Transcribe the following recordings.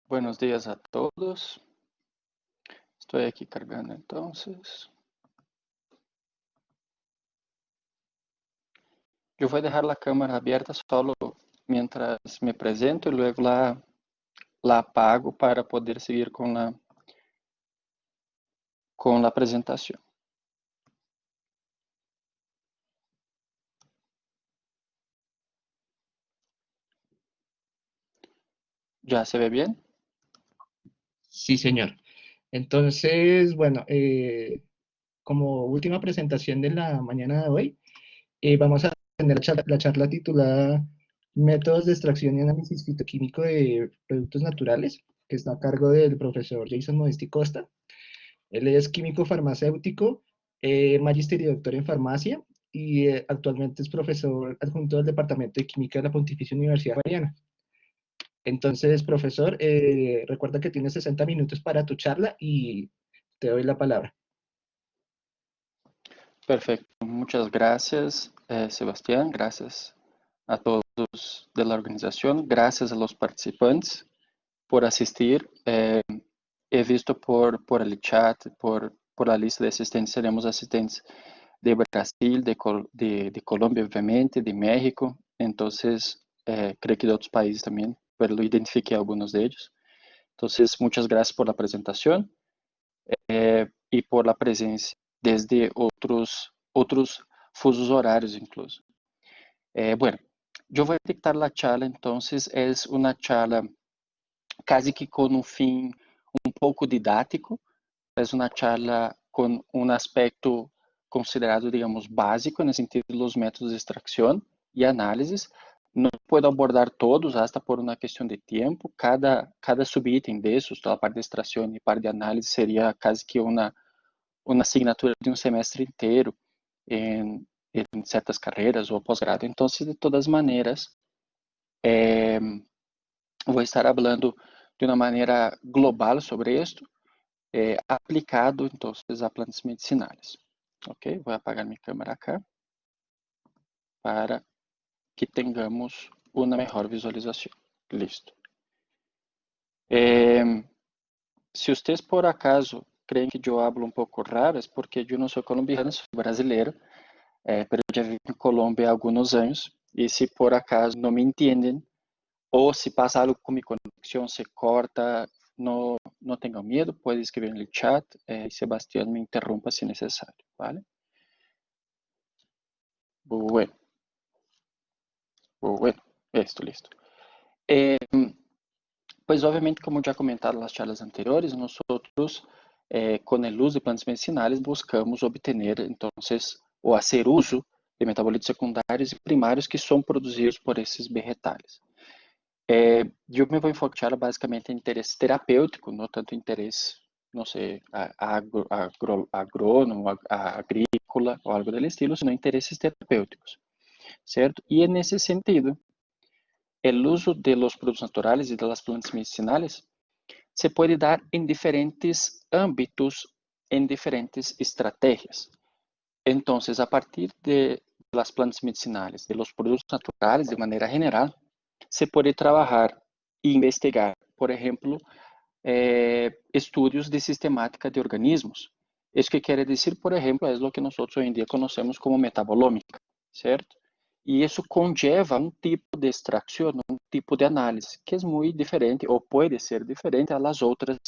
Buenos días a todos. Estoy aquí cargando entonces. Yo voy a dejar la cámara abierta solo mientras me presento y luego la apago para poder seguir con la presentación. ¿Ya se ve bien? Sí, señor. Entonces, bueno, como última presentación de la mañana de hoy, vamos a tener la charla titulada Métodos de extracción y análisis fitoquímico de productos naturales, que está a cargo del profesor Jason Modesti Costa. Él es químico farmacéutico, magíster y doctor en farmacia, y actualmente es profesor adjunto del Departamento de Química de la Pontificia Universidad Javeriana. Entonces, profesor, recuerda que tienes 60 minutos para tu charla y te doy la palabra. Perfecto. Muchas gracias, Sebastián. Gracias a todos de la organización. Gracias a los participantes por asistir. He visto por el chat, por la lista de asistentes, seremos asistentes de Brasil, de Colômbia, obviamente, de México. Entonces, creo que de otros países también, pero lo identifiqué algunos de ellos. Entonces, muchas gracias por la presentación y por la presencia desde outros fusos horarios incluso. Bueno, yo voy a dictar la charla, entonces es una charla casi que con un fin un poco didático, es una charla con un aspecto considerado, digamos, básico en el sentido de los métodos de extracción y análisis. No puedo abordar todos, hasta por una cuestión de tiempo. Cada subítem de esos, toda la parte de extracción y parte de análisis, sería casi que una asignatura de un semestre inteiro en certas carreras o posgrado. Entonces, de todas maneras, vou estar falando de uma maneira global sobre isto, aplicado entonces a plantas medicinais. Ok, vou apagar minha câmera acá para que tenhamos uma melhor visualização. Listo. Se vocês por acaso creem que eu hablo um pouco raro, é porque eu não sou colombiano, sou brasileiro, mas eu já vivo em Colômbia há alguns anos, e se por acaso não me entendem, ou se passa algo com minha conexão, se corta, não tenham medo, pode escrever no chat e Sebastião me interrompa se necessário, vale? Bueno, bueno, esto, listo. Pues obviamente, como já comentado nas charlas anteriores, nós com o uso de plantas medicinais, buscamos obter, entonces, ou fazer uso de metabolitos secundários e primários que são produzidos por esses vegetais. Eu me vou enfocar basicamente em interesse terapêutico, não tanto interesse, não sei, agrônomo, agrícola ou algo do estilo, senão interesses terapêuticos, certo? E nesse sentido, o uso de los produtos naturales e de las plantas medicinales se pode dar em diferentes âmbitos, em diferentes estratégias. Então, a partir de las plantas medicinales, de los produtos naturales de maneira geral, se pode trabalhar e investigar, por exemplo, estudos de sistemática de organismos. Isso que quer dizer, por exemplo, é o que nós hoje em dia conhecemos como metabolômica, certo? E isso conlleva um tipo de extração, um tipo de análise, que é muito diferente, ou pode ser diferente das outras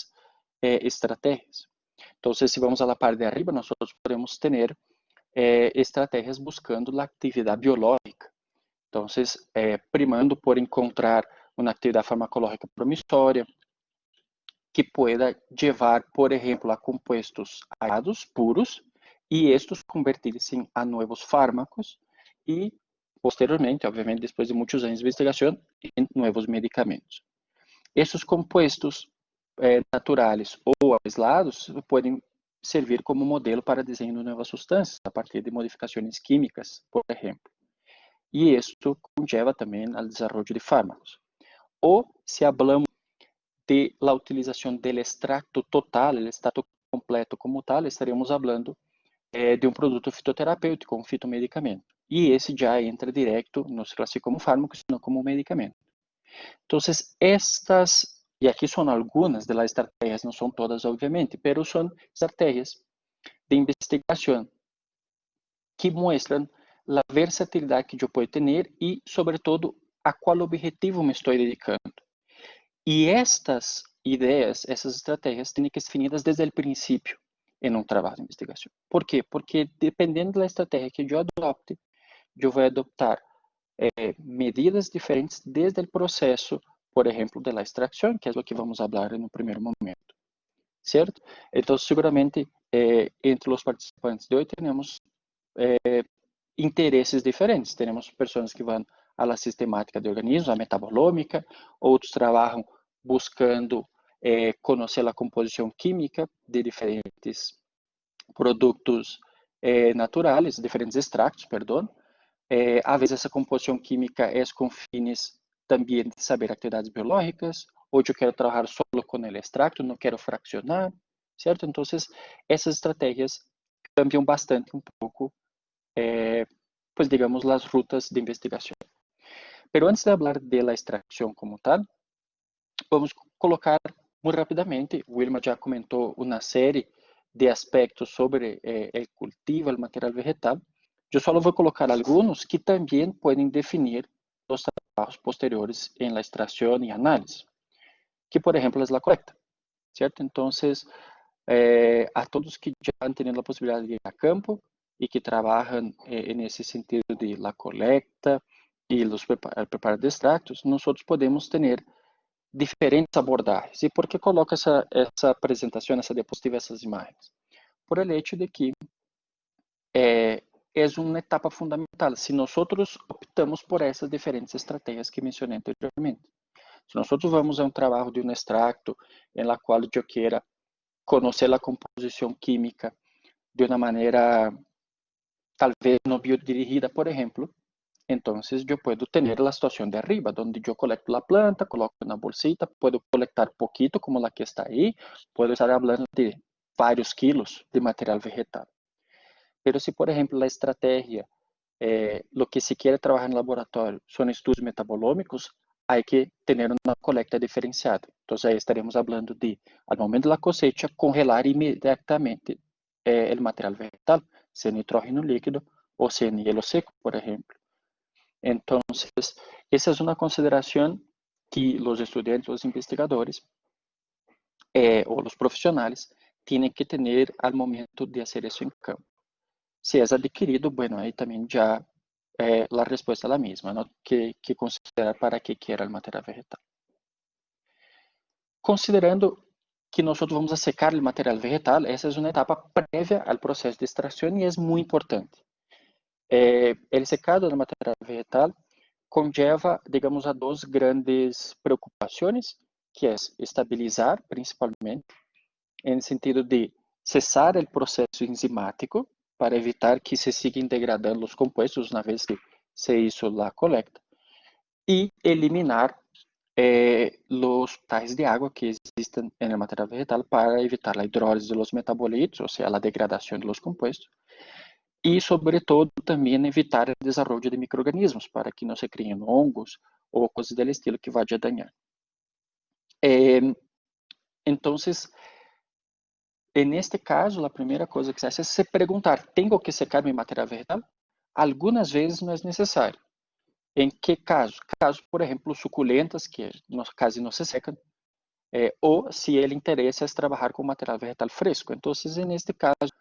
estratégias. Então, se vamos à parte de arriba, nós podemos ter estratégias buscando a atividade biológica. Então, primando por encontrar uma atividade farmacológica promissória, que pueda levar, por exemplo, a compostos aislados, puros, e estes convertirem-se a novos fármacos e, posteriormente, obviamente, depois de muitos anos de investigação, em novos medicamentos. Esses compostos naturais ou aislados podem servir como modelo para desenho de novas substâncias a partir de modificações químicas, por exemplo. E isto conlleva também ao desenvolvimento de fármacos. Ou, se falamos de la utilización del extracto total, el extracto completo como tal, estaríamos hablando de um produto fitoterapêutico, um fitomedicamento. E esse já entra direto, não se classifica como fármaco, senão como medicamento. Então, y aquí son algunas de las estrategias, no son todas obviamente, pero son estrategias de investigación que muestran a versatilidade que eu posso ter e, sobretudo, a qual objetivo me estou dedicando. E estas ideias, essas estratégias, têm que ser definidas desde o princípio em um trabalho de investigação. Por quê? Porque dependendo da estratégia que eu adopte, eu vou adoptar medidas diferentes desde o processo, por exemplo, da extração, que é o que vamos falar no primeiro momento, certo? Então, seguramente, entre os participantes de hoje, temos interesses diferentes. Temos pessoas que vão à sistemática de organismos, a metabolômica, outros trabalham buscando conhecer a composição química de diferentes produtos naturais, diferentes extractos, perdão. Às vezes essa composição química é com fins também de saber atividades biológicas, ou eu quero trabalhar só com o extracto, não quero fraccionar, certo? Então, essas estratégias cambiam bastante um pouco pues digamos, las rutas de investigación. Pero antes de hablar de la extracción como tal, vamos colocar muy rápidamente, Wilma ya comentó una serie de aspectos sobre el cultivo, el material vegetal. Yo solo voy a colocar algunos que también pueden definir los trabajos posteriores en la extracción y análisis, que por ejemplo es la colecta, ¿cierto? Entonces, a todos que já han tenido a possibilidade de ir a campo e que trabalham nesse sentido de la colecta e os preparo de extractos, nós podemos ter diferentes abordagens. E por que coloco essa apresentação, essa diapositiva, essas imagens? Por el hecho de que é uma etapa fundamental. Se nós optamos por essas diferentes estratégias que mencionei anteriormente. Se nós vamos a um trabalho de um extracto em la qual eu queira conhecer a composição química de uma maneira talvez no biodirigida, por exemplo, então eu posso ter a situação de arriba, onde eu colecto a planta, coloco na bolsita, posso coletar pouquito, como a que está aí, posso estar falando de vários quilos de material vegetal. Pero se, por exemplo, a estratégia, o que se quer trabalhar no laboratório são estudos metabolômicos, há que ter uma coleta diferenciada. Então, aí estaremos falando de, ao momento da cosecha, congelar imediatamente o material vegetal, se nitrógeno líquido ou se hielo seco, por exemplo. Então, essa é uma consideração que os estudantes, os investigadores ou os profissionais têm que ter ao momento de fazer isso em campo. Se é adquirido, bueno, aí também já a resposta é a mesma, ¿no? que considerar para que era o material vegetal. Considerando que nós vamos a secar o material vegetal, essa é uma etapa prévia ao processo de extração e é muito importante. O secado do material vegetal conlleva, digamos, a duas grandes preocupações, que é estabilizar, principalmente, no sentido de cessar o processo enzimático, para evitar que se sigam degradando os compostos uma vez que se hizo a colecta, e eliminar os tais de água que existem no material vegetal para evitar a hidrólise dos metabolitos, ou seja, a degradação dos compostos, e, sobretudo, também evitar o desenvolvimento de micro-organismos, para que não se criem hongos ou coisas do estilo que vá a dañar. Então, neste caso, a primeira coisa que se faz é se perguntar: tenho que secar meu material vegetal? Algumas vezes não é necessário. Em que caso? Caso, por exemplo, suculentas, que quase não se secam, ou se ele interessa é trabalhar com material vegetal fresco. Então, neste caso,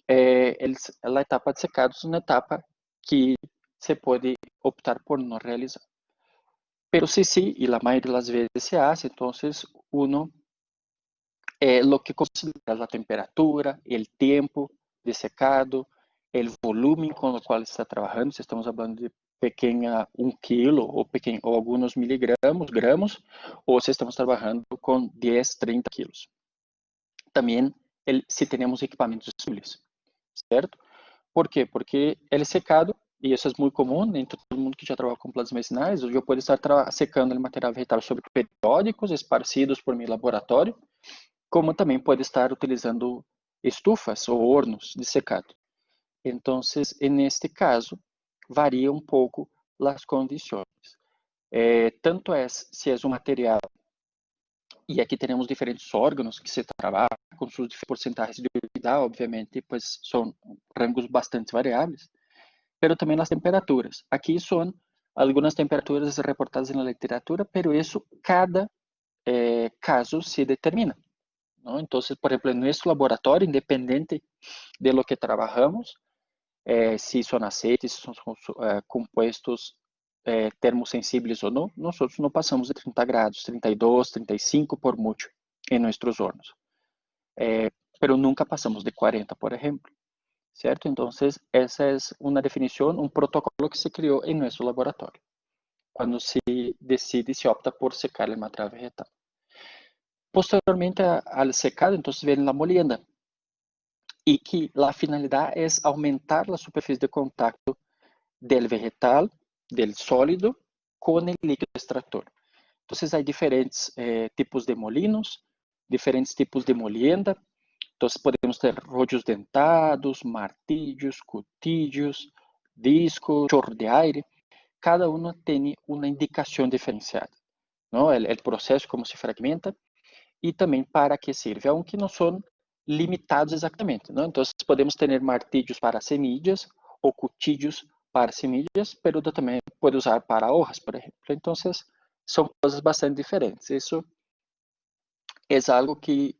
a etapa de secado é uma etapa que se pode optar por não realizar. Pero sí, y la mayoría de las veces se hace, entonces uno lo que considera la temperatura, el tiempo de secado, el volumen con el cual está trabajando, si estamos hablando de pequeña 1 kilo o algunos miligramos, gramos, o si estamos trabajando con 10, 30 kilos. También si tenemos equipamentos disponibles, ¿cierto? ¿Por quê? Porque el secado, e isso é muito comum entre todo mundo que já trabalha com plantas medicinais, eu posso estar secando o material vegetal sobre periódicos esparcidos por meu laboratório, como também pode estar utilizando estufas ou hornos de secado. Então, neste caso, varia um pouco as condições. Tanto se é um material Y aquí tenemos diferentes órganos que se trabajan con sus porcentajes de humedad, obviamente, pues son rangos bastante variables, pero también las temperaturas. Aquí son algunas temperaturas reportadas en la literatura, pero eso cada caso se determina, ¿no? Entonces, por ejemplo, en nuestro laboratorio, independiente de lo que trabajamos, si son aceites, si son compuestos termosensibles ou não, nós não passamos de 30 graus, 32, 35 por mucho em nossos hornos. Pero nunca passamos de 40, por exemplo, certo? Então, essa é uma definição, um protocolo que se criou em nosso laboratório, quando se decide, se opta por secar o material vegetal. Posteriormente al secado, entonces viene la molienda, y que la finalidad es aumentar la superficie de contacto del vegetal, del sólido, con el líquido extractor. Entonces hay diferentes tipos de molinos, diferentes tipos de molienda. Entonces podemos ter rollos dentados, martillos, cutillos, disco, chorro de aire. Cada uno tiene una indicación diferenciada, ¿no? El proceso, como se fragmenta, e também para que sirve, aunque não são limitados exatamente, não? Então, podemos ter martillos para semillas ou cuchillos para semillas, pero também pode usar para hojas, por exemplo. Então, são coisas bastante diferentes. Isso é algo que,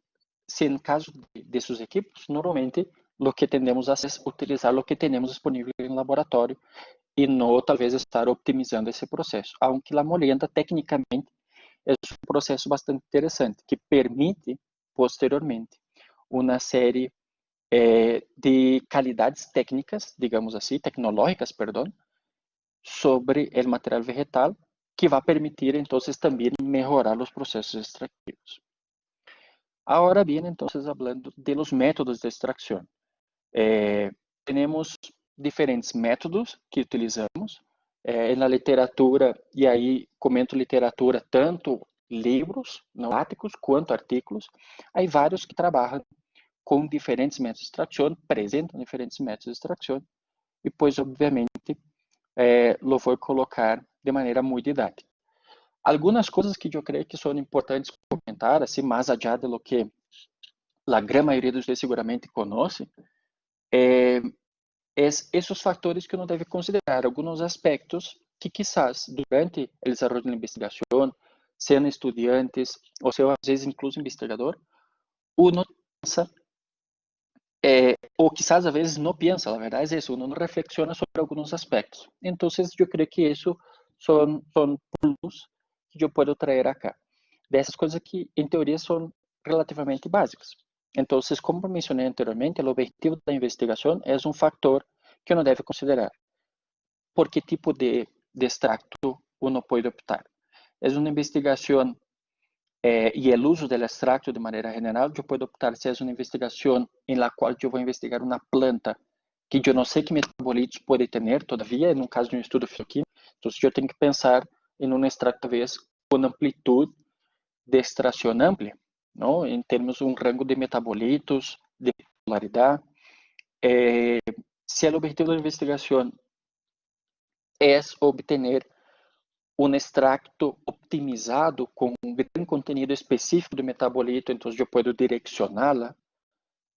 se em caso de seus equipos, normalmente o que tendemos a é utilizar o que temos disponível no laboratório e não, talvez, estar optimizando esse processo. Aunque a molienda, tecnicamente, é um processo bastante interessante, que permite, posteriormente, uma série de qualidades técnicas, digamos assim, tecnológicas, perdão, sobre o material vegetal, que vai permitir, então, também melhorar os processos extrativos. Agora bem, então, falando de los métodos de extração. Temos diferentes métodos que utilizamos. Na literatura, e aí comento literatura, tanto livros práticos quanto artigos, há vários que trabalham com diferentes métodos de extração, apresentam diferentes métodos de extração, e pois, obviamente, lo vou colocar de maneira muito didática. Algumas coisas que eu creio que são importantes comentar, assim, mais allá de lo que a grande maioria de vocês seguramente conhece, esses fatores que uno deve considerar, alguns aspectos que quizás durante o desenvolvimento da investigação, sendo estudiantes ou sendo às vezes incluso investigador, uno pensa, ou quizás às vezes não pensa, a verdade é isso, uno não reflexiona sobre alguns aspectos. Então, eu creio que isso são pontos que eu posso trazer acá. Dessas coisas que, em teoria, são relativamente básicas. Então, como mencionei anteriormente, o objetivo da investigação é um fator que uno deve considerar. Por que tipo de extracto uno pode optar? É uma investigação e o uso do extracto de maneira geral, eu posso optar se é uma investigação em la qual eu vou investigar uma planta que eu não sei que metabolitos pode ter todavia, no caso de um estudo fitoquímico, então eu tenho que pensar em um extracto talvez com amplitude de extração ampla, não? Em termos de um rango de metabolitos, de polaridade. Se o objetivo da investigação é obter um extracto optimizado com um grande conteúdo específico do metabolito, então eu posso direcioná-la.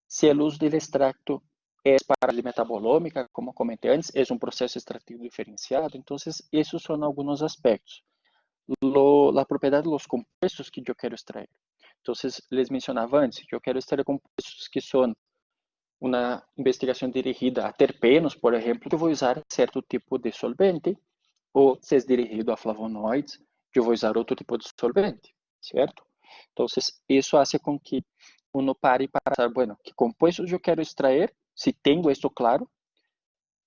Se o uso do extracto é para a metabolômica, como comentei antes, é um processo extrativo diferenciado. Então, esses são alguns aspectos. A propriedade dos compostos que eu quero extrair. Então, les mencionava antes, eu quero extrair compostos que são uma investigação dirigida a terpenos, por exemplo, eu vou usar certo tipo de solvente, ou se é dirigido a flavonoides, eu vou usar outro tipo de solvente, certo? Então, isso faz com que uno pare para pensar, bueno, que compostos eu quero extrair, se tenho isso claro,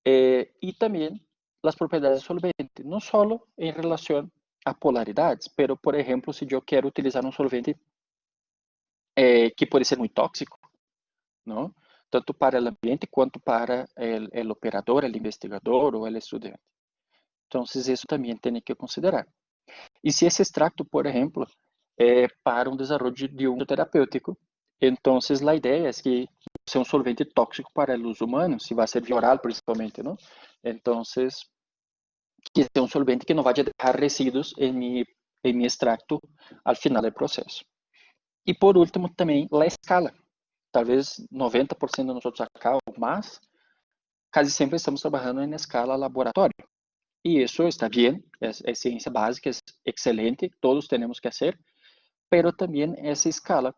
e também as propriedades do solvente, não só em relação a polaridades, pero, por exemplo, se eu quero utilizar um solvente que pode ser muito tóxico, não? Tanto para o ambiente quanto para o operador, o investigador ou o estudante. Então, isso também tem que considerar. E se esse extracto, por exemplo, é para um desenvolvimento de um terapêutico, então a ideia é que seja um solvente tóxico para o uso humano, se vai ser via oral principalmente, não? Então, que seja um solvente que não vai deixar resíduos em meu extracto ao final do processo. E por último também a escala. Talvez 90% de nós acá ou mais, quase sempre estamos trabalhando em escala laboratório. E isso está bem, é ciência básica, é excelente, todos temos que fazer, pero também essa escala,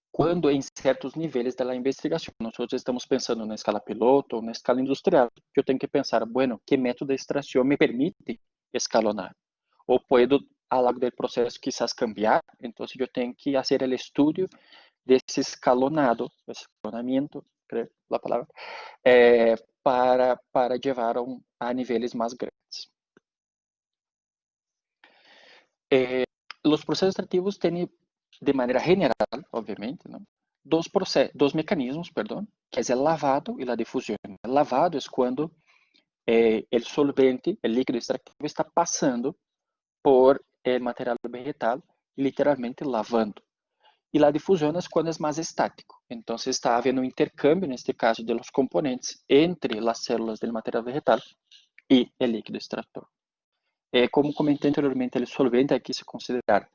quando em certos níveis da investigação, nós estamos pensando na escala piloto ou na escala industrial, eu tenho que pensar, bueno, que método de extração me permite escalonar? Ou puedo, ao longo do processo, quizás cambiar, então eu tenho que fazer o estudo desse escalonamento, creo a palavra, para levar a níveis mais grandes. Os processos extrativos têm, de maneira general, obviamente, não? Dos mecanismos, que é o lavado e a difusão. O lavado é quando o solvente, o líquido extrativo, está passando por material vegetal, literalmente lavando. E a difusão é quando é mais estático. Então, está havendo um intercâmbio, neste caso, de los componentes entre as células do material vegetal e o líquido extrator. Como comentei anteriormente, o solvente aqui se considerar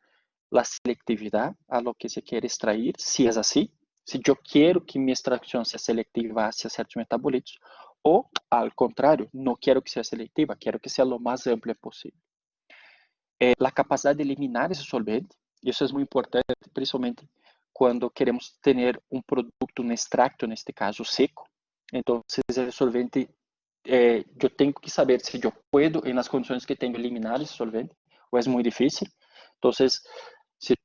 a seletividade a lo que se quer extrair, se é assim, se eu quero que minha extração seja seletiva hacia certos metabolitos, ou, ao contrário, não quero que seja seletiva, quero que seja o mais ampla possível. A capacidade de eliminar esse solvente, isso é muito importante, principalmente quando queremos ter um produto, um extracto, neste caso seco. Então, se o solvente, eu tenho que saber se eu puedo, nas condições que tenho, eliminar esse solvente, ou é muito difícil. Então, se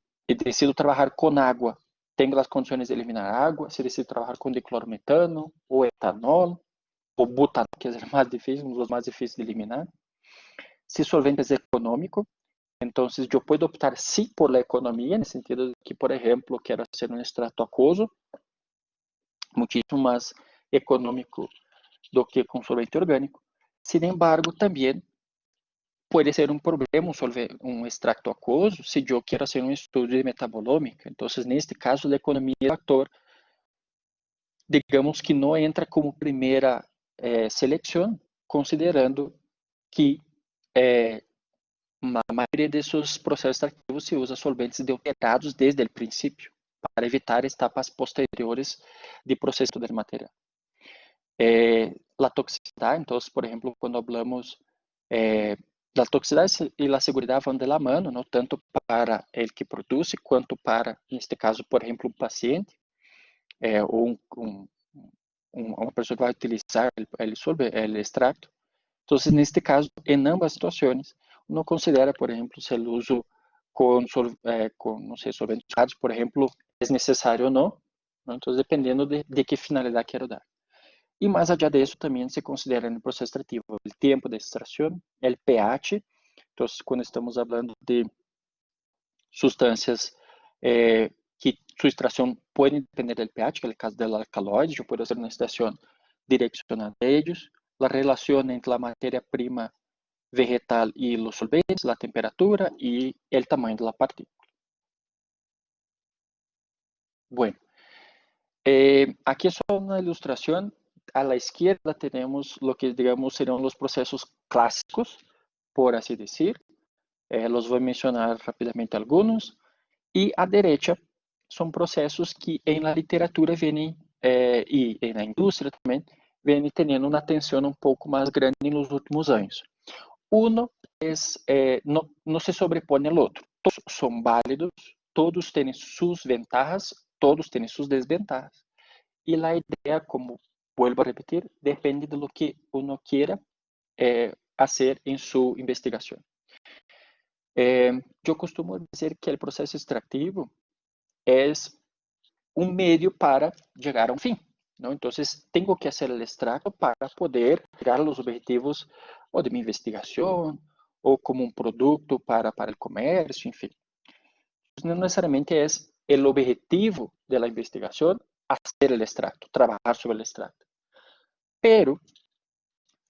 decido trabalhar com água, tenho as condições de eliminar água. Se decido trabalhar com diclorometano, ou etanol, ou butanol, que é o mais difícil, um dos mais difíceis de eliminar. Se o solvente é econômico, então, eu posso optar sim por la economia, no sentido de que, por exemplo, quero fazer um extrato aquoso, muitíssimo mais econômico do que com solvente orgânico. Sin embargo, também pode ser um problema um extracto aquoso se eu quero fazer um estudo de metabolômica. Então, neste caso, a economia é um fator, digamos que não entra como primeira seleção, considerando que a maioria desses processos extrativos se usa solventes deuterados desde o princípio, para evitar etapas posteriores de processo do material. A toxicidade, então, por exemplo, quando falamos da toxicidade e a segurança vão de la mano, não tanto para o que produz, quanto para, neste caso, por exemplo, um paciente, ou uma pessoa que vai utilizar o extrato. Então, neste caso, em ambas situações, não considera, por exemplo, se o uso com não sei, solventes, por exemplo, é necessário ou não. Então, dependendo de que finalidade quero dar. E mais allá disso, também se considera no processo extrativo o tempo de extração, o pH. Então, quando estamos falando de substâncias que sua extração pode depender do pH, que é o caso dos alcaloides, eu posso fazer uma extração direcionada a eles, a relação entre a matéria-prima vegetal e os solventes, a temperatura e o tamanho da partícula. Bueno, aqui é só uma ilustração. A la izquierda temos o que, digamos, serão os processos clássicos, por assim dizer. Los vou mencionar rapidamente alguns. E à direita são processos que em la literatura vêm, e na indústria também, vêm tendo uma atenção um pouco mais grande nos últimos anos. Uno não se sobrepõe ao outro. Todos são válidos, todos têm suas vantagens, todos têm suas desventajas. E a ideia, como vuelvo a repetir, depende de lo que uno quiera hacer em sua investigação. Eu costumo dizer que o processo extrativo é um meio para chegar a um fim. ¿No? Entonces, tengo que hacer el extracto para poder llegar a los objetivos o de mi investigación o como un producto para el comercio, en fin. No necesariamente es el objetivo de la investigación hacer el extracto, trabajar sobre el extracto. Pero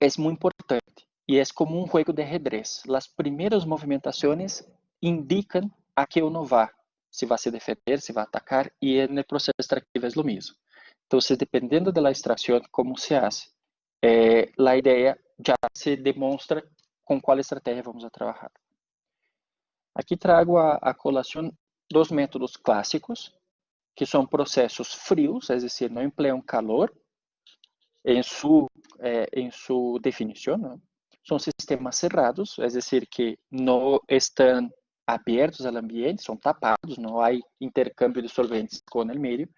es muy importante y es como un juego de ajedrez. Las primeras movimentaciones indican a que uno va, se vai se defender, se vai atacar, e no processo extrativo é o mesmo. Então, dependendo da extração, como se faz, a ideia já se demonstra com qual estratégia vamos a trabalhar. Aqui trago a colação dos métodos clássicos, que são processos frios, é decir, não empregam calor em sua definição, ¿no? São sistemas cerrados, é decir, que não estão abertos ao ambiente, são tapados, não há intercâmbio de solventes com o meio,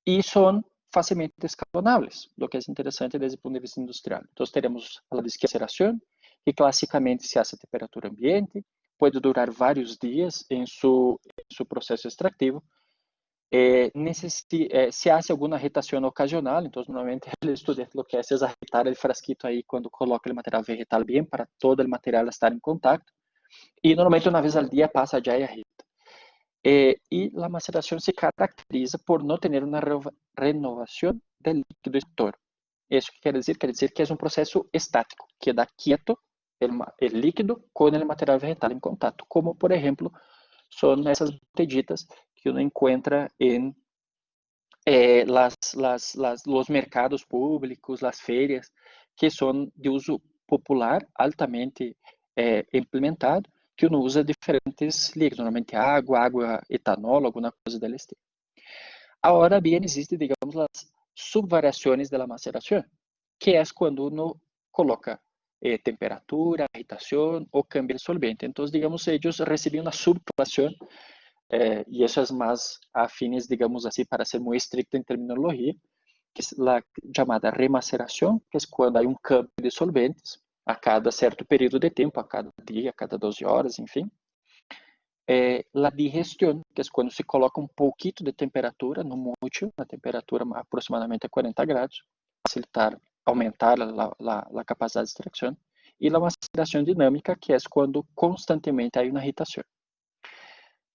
e são facilmente escalonáveis, o que é interessante desde o ponto de vista industrial. Então, teremos a desquaceração, que classicamente se hace a temperatura ambiente, pode durar vários dias em seu processo extrativo. Se hace alguma irritação ocasional, então normalmente o estudante lo que hace es agitar o frasquito aí quando coloca o material vegetal bem para todo o material estar em contato, e normalmente uma vez ao dia passa já e agita. E a maceração se caracteriza por não ter uma renovação do líquido extrator. Isso que quer dizer? Quer dizer que é um processo estático, que dá quieto o líquido com o material vegetal em contato, como por exemplo são essas botellitas que uno encontra em los mercados públicos, las ferias, que são de uso popular, altamente implementado, que uno usa diferentes líquidos, normalmente água, etanol, alguma coisa del estilo. Agora bem, existe, digamos, as subvariações da maceração, que é quando uno coloca temperatura, agitação ou cambia de solvente. Então, digamos, eles recebem uma subpopulação, e isso é mais afines, digamos assim, para ser muito estricto em terminologia, que é a chamada remaceração, que é quando há um cambio de solventes a cada certo período de tempo, a cada dia, a cada 12 horas, enfim. A digestão, que é quando se coloca um pouquinho de temperatura, no mútil, na temperatura aproximadamente a 40 graus, facilitar, aumentar a capacidade de extração, e a maceração dinâmica, que é quando constantemente há uma irritação.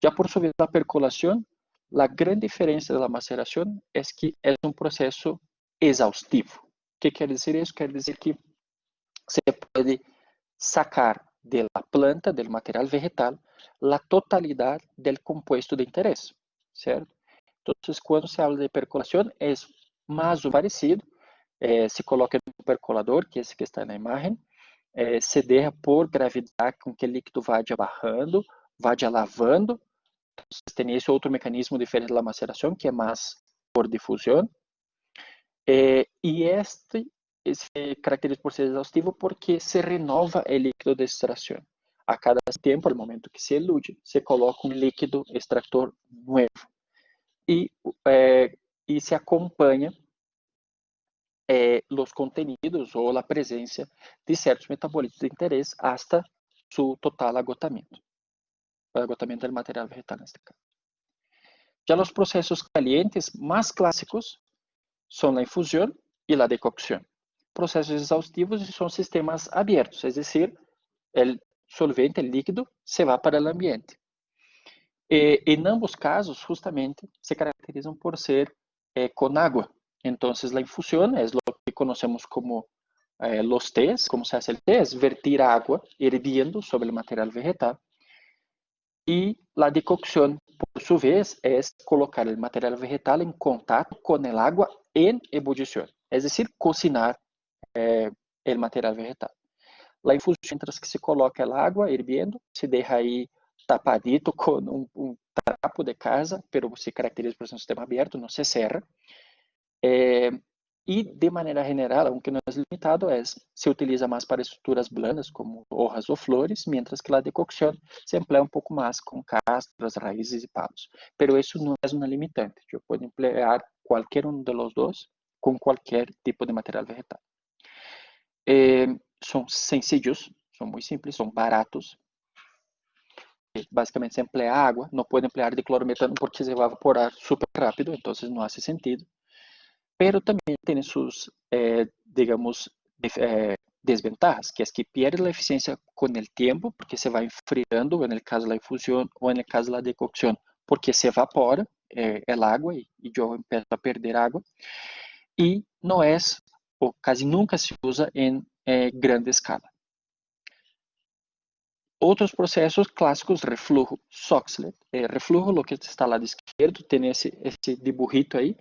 Já por sua vez, a percolação, a grande diferença da maceração é que é um processo exaustivo. O que quer dizer isso? Quer dizer que você pode sacar da planta, do material vegetal, a totalidade do composto de interesse, certo? Então, quando se fala de percolação, é mais ou parecido. Se coloca no percolador, que é esse que está na imagem, se deixa por gravidade com que o líquido vá barrando, vá lavando. Tem esse outro mecanismo diferente da maceração, que é mais por difusão. E este se caracteriza por ser exaustivo porque se renova o líquido de extração. A cada tempo, no momento que se elude, se coloca um líquido extrator novo. E se acompanha os contenidos ou a presença de certos metabolitos de interesse hasta seu total agotamento. O agotamento do material vegetal, neste caso. Já os processos calientes mais clássicos são a infusão e a decocção. Processos exaustivos são sistemas abertos, é decir, o solvente, o líquido, se vai para o ambiente. Em ambos casos, justamente, se caracterizam por ser com água. Então, a infusão é o que conhecemos como los tés, como se hace el té, es vertir agua hirviendo sobre el material vegetal. Y la decocción, por su vez, es colocar el material vegetal en contacto con el agua en ebullición, es decir, cocinar el material vegetal. La infusión, mientras que se coloca el agua hirviendo, se deja ahí tapadito con un trapo de casa, pero se caracteriza por ser un sistema abierto, no se cierra. E, de maneira general, aunque não é limitado, se utiliza mais para estruturas blandas, como hojas ou flores, mientras que a decocção se emplea um pouco mais com castras, raízes e palos. Pero isso não é uma limitante. Eu posso emplear qualquer um dos dois com qualquer tipo de material vegetal. São sencillos, são muito simples, são baratos. Basicamente, se emplea água, não pode emplear diclorometano porque se vai evaporar super rápido, então não faz sentido. Pero também tem suas, digamos, desventajas, que é que pierde a eficiência com o tempo, porque se vai enfriando, no caso da infusão ou no caso da decocção, porque se evapora a água e eu empiezo a perder água. E não é, ou quase nunca se usa em grande escala. Outros processos clássicos, reflujo, Soxhlet. Reflujo, o que está ao lado esquerdo, tem esse dibujito aí,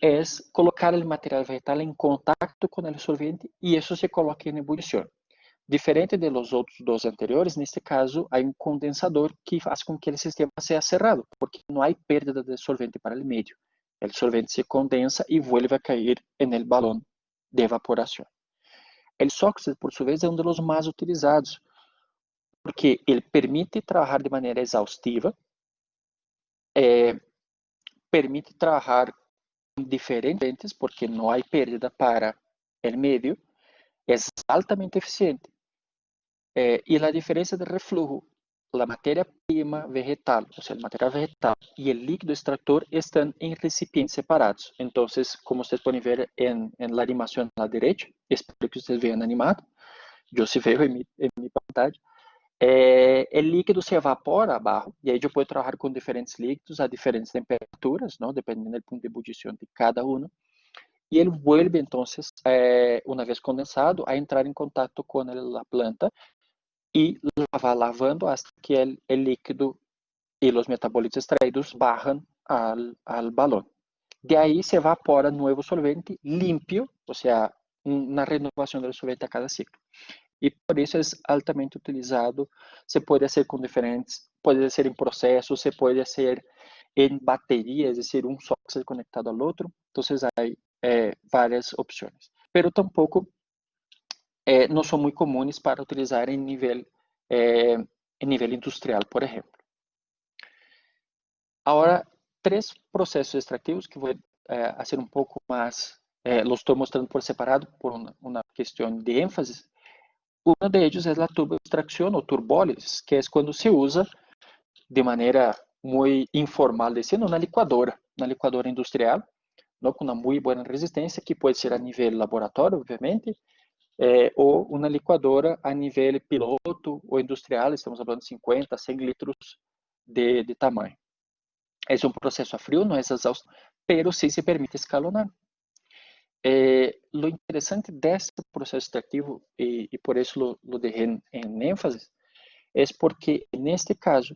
é colocar o material vegetal em contato com o solvente e isso se coloca em ebulição. Diferente de los outros dos anteriores, neste caso, há um condensador que faz com que o sistema seja cerrado, porque não há perda de solvente para o meio. O solvente se condensa e vuelve a cair no balão de evaporação. O SOX, por sua vez, é um dos mais utilizados, porque ele permite trabalhar de maneira exaustiva, permite trabalhar com diferentes, porque não há perda para o meio, é altamente eficiente. E a diferença de reflujo, a matéria-prima vegetal, ou seja, o material vegetal e o líquido extrator estão em recipientes separados. Então, como vocês podem ver na animação à direita, espero que vocês vejam animado, eu se vejo em minha pantalla, o líquido se evapora abaixo, e aí eu posso trabalhar com diferentes líquidos a diferentes temperaturas, não? Dependendo do ponto de ebullição de cada um. E ele vuelve, então, uma vez condensado, a entrar em contato com a planta e va lavando hasta que el líquido y los metabolitos extraídos bajan al balón. De ahí se evapora nuevo solvente limpio, o sea, una renovación del solvente a cada ciclo. E por isso é altamente utilizado. Se pode ser com diferentes, pode ser em processos, se pode ser em baterias, é decir, um só ser conectado ao outro. Então, há várias opções. Pero tampouco não são muito comuns para utilizar em nível industrial, por exemplo. Agora, 3 processos extrativos que vou ser um pouco mais, los estou mostrando por separado por uma questão de ênfase. Um deles é a turboextracção ou turbólisis, que é quando se usa de maneira muito informal, dizendo, na liquadora industrial, não, com uma muito boa resistência, que pode ser a nível laboratório, obviamente, ou uma liquadora a nível piloto ou industrial, estamos falando de 50, 100 litros de tamanho. É um processo a frio, não é exausto, pero sim se permite escalonar. Lo interessante desse processo extrativo, e por isso lo deixei em ênfase, é porque, neste caso,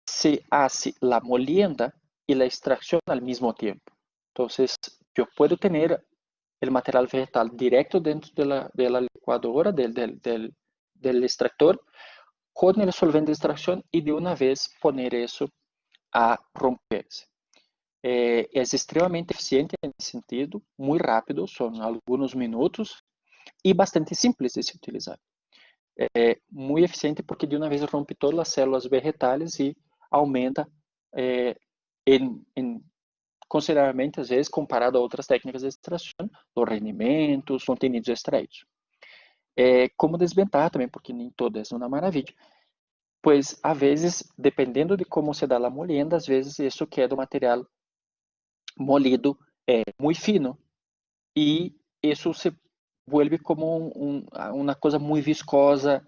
se hace a molienda e a extração ao mesmo tempo. Então, eu posso ter o material vegetal direto dentro de la licuadora, del extractor, com o solvente de extração e de uma vez poner isso a romper-se. É extremamente eficiente nesse sentido, muito rápido, são alguns minutos e bastante simples de se utilizar. É muito eficiente porque de uma vez rompe todas as células vegetais e aumenta consideravelmente, às vezes, comparado a outras técnicas de extração, os rendimentos, contenidos extraídos. Como desventaja também, porque nem todas é uma maravilha, pois, às vezes, dependendo de como se dá a molienda, às vezes isso queda o material molido muito fino, e isso se vuelve como uma coisa muito viscosa,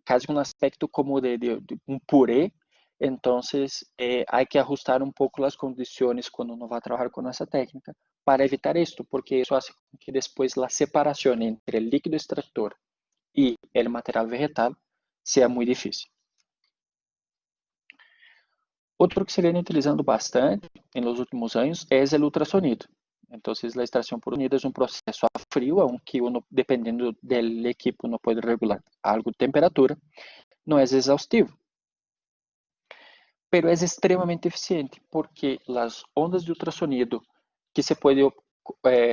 quase um aspecto como de um purê. Então, há que ajustar um pouco as condições quando uno vai trabalhar com essa técnica para evitar isto, porque isso faz com que depois a separação entre o líquido extrator e o material vegetal seja muito difícil. Outro que se vem utilizando bastante nos últimos anos é o ultrassonido. Então, a extração por unido é um processo a frio, onde uno, dependendo do equipo, uno pode regular algo de temperatura. Não é exaustivo, pero é extremamente eficiente, porque as ondas de ultrassonido que se pode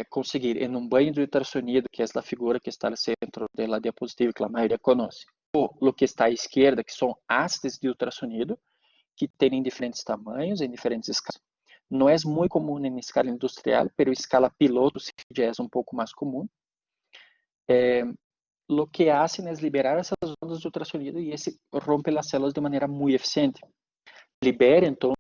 conseguir em um banho de ultrassonido, que é a figura que está no centro da diapositiva, que a maioria conhece, ou o que está à esquerda, que são hastes de ultrassonido, que têm diferentes tamanhos, em diferentes escalas. Não é muito comum em escala industrial, mas em escala piloto já é um pouco mais comum. O que fazem é liberar essas ondas de ultrassonido e esse rompe as células de maneira muito eficiente. Libera, então,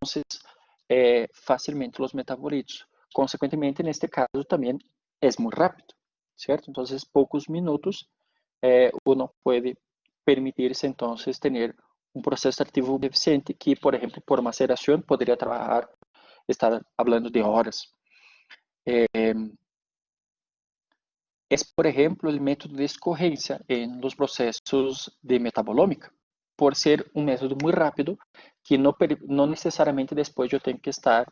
facilmente os metabolitos. Consequentemente, neste caso, também é muito rápido, certo? Então, poucos minutos, uno pode permitir-se, então, ter um processo extrativo eficiente que, por exemplo, por maceração, poderia estar falando de horas. Por exemplo, o método de escorrência em los processos de metabolômica, por ser um método muito rápido, que não necessariamente depois eu tenho que estar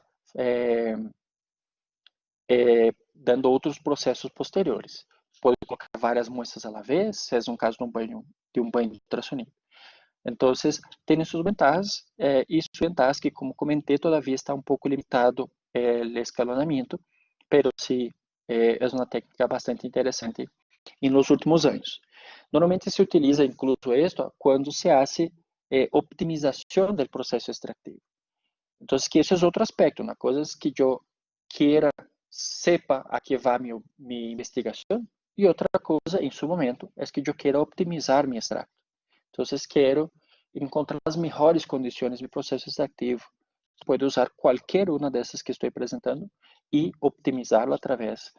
dando outros processos posteriores. pode colocar várias muestras a la vez, se é um caso de um banho de ultrassonido. Então, tem suas vantagens e suas ventajas que, como comentei, todavia está um pouco limitado o escalonamento, pero sí é uma técnica bastante interessante nos últimos anos. Normalmente se utiliza incluso esto quando se hace optimização do processo extrativo. Então, que esse é outro aspecto. Uma coisa é que eu queira, sepa a que vai minha investigação, e outra coisa, em seu momento, é que eu queira optimizar meu extrato. Então, quero encontrar as melhores condições do processo extrativo. Pode usar qualquer uma dessas que estou apresentando e optimizá-lo através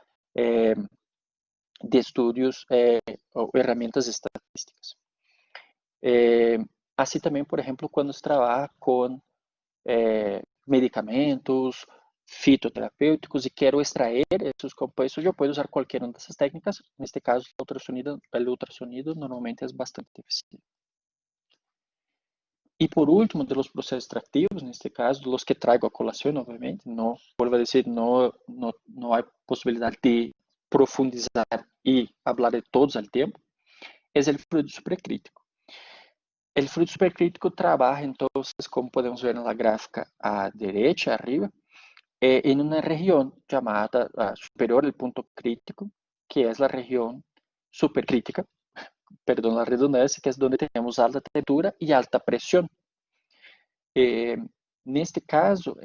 de estudos ou ferramentas estatísticas. Assim também, por exemplo, quando se trabalha com medicamentos fitoterapêuticos e quero extrair esses compostos, eu posso usar qualquer uma dessas técnicas. Neste caso, o ultrassonido normalmente é bastante eficiente. E por último, de los processos extractivos, neste caso, de los que traigo a colação, obviamente, não, vuelvo a dizer, não há possibilidade de profundizar e falar de todos ao tempo, é o fluido supercrítico. O fluido supercrítico trabalha, então, como podemos ver na gráfica à direita, arriba, em uma região chamada superior ao ponto crítico, que é a região supercrítica, perdão a redundância, que é onde temos alta temperatura e alta pressão. Neste caso,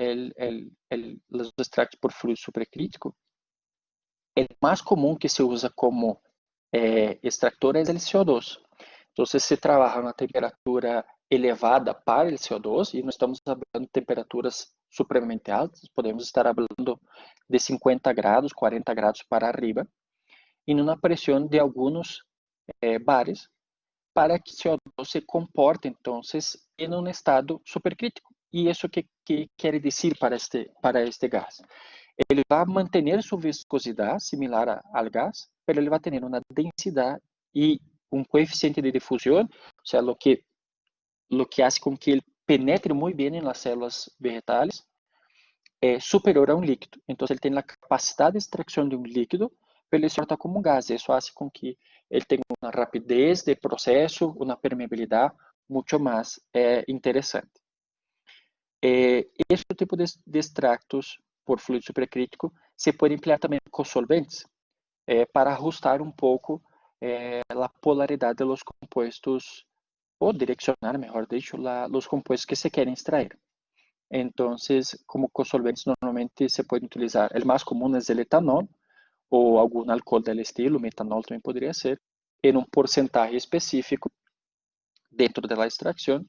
os extratos por fluido supercrítico, o mais comum que se usa como extrator é o CO2. Então, se trabalha na temperatura elevada para o CO2, e não estamos falando de temperaturas supremamente altas, podemos estar falando de 50 graus, 40 graus para arriba, e numa pressão de alguns bares, para que o CO2 se comporte, então, em um estado supercrítico. E isso que quer dizer para este gás? Ele vai manter sua viscosidade similar ao gás, mas ele vai ter uma densidade e um coeficiente de difusão, ou seja, lo que faz com que ele penetre muito bem nas células vegetais, superior a um líquido. Então, ele tem a capacidade de extração de um líquido, mas ele solta como gás. Isso faz com que ele tenha uma rapidez de processo, uma permeabilidade muito mais interessante. Este tipo de extractos por fluido supercrítico se pode emplear também com solventes para ajustar um pouco a polaridade dos compostos, ou direcionar, melhor dicho, os compostos que se querem extrair. Então, como solventes, normalmente se pode utilizar, o mais comum é o etanol, ou algum álcool do estilo, metanol também poderia ser, em um porcentagem específico dentro da extração,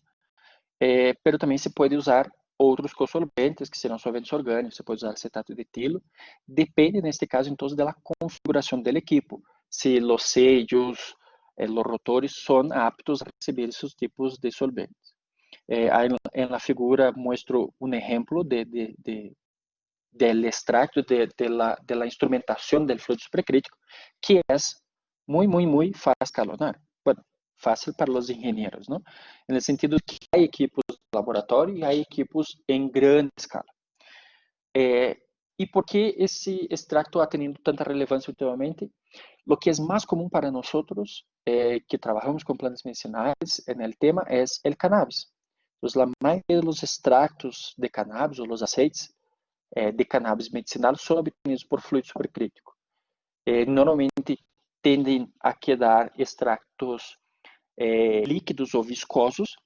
pero também se pode usar outros cosolventes, que serão solventes orgânicos, você pode usar acetato de etilo, depende, neste caso, então, da configuração do equipo, se os sellos, os rotores são aptos a receber esses tipos de solventes. En la figura muestro un ejemplo del extracto de la instrumentación del fluido supercrítico, que es muy fácil escalonar. Bueno, fácil para los ingenieros, ¿no? En el sentido de que hay equipos de laboratorio y hay equipos en gran escala. ¿Y por qué ese extracto ha tenido tanta relevancia últimamente? Lo que es más común para nosotros, que trabajamos con plantas medicinales en el tema, es el cannabis. Entonces, la mayoría de los extractos de cannabis o los aceites de cannabis medicinal son obtenidos por fluido supercrítico. Normalmente tendem a quedar extractos líquidos ou viscosos,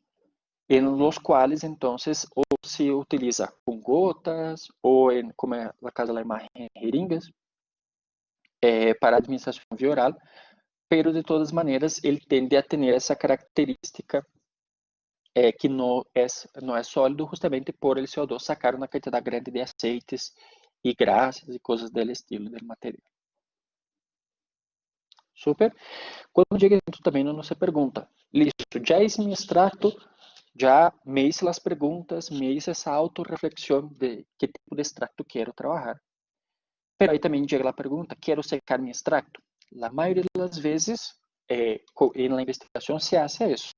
em los quais, então, ou se utiliza com gotas, ou, como é a caso da imagem, jeringas, para administração via oral, pero de todas maneiras ele tende a ter essa característica que não é sólido, justamente por el CO2 sacar uma quantidade grande de aceites e grasas e coisas do estilo do material. Super. Quando chega dentro também não se pergunta, listo, já hice mi extracto, já me hice as perguntas, me hice essa autorreflexão de que tipo de extracto quero trabalhar. Pero aí também chega a pergunta, quero secar mi extracto? A maioria das vezes, na investigação se hace isso,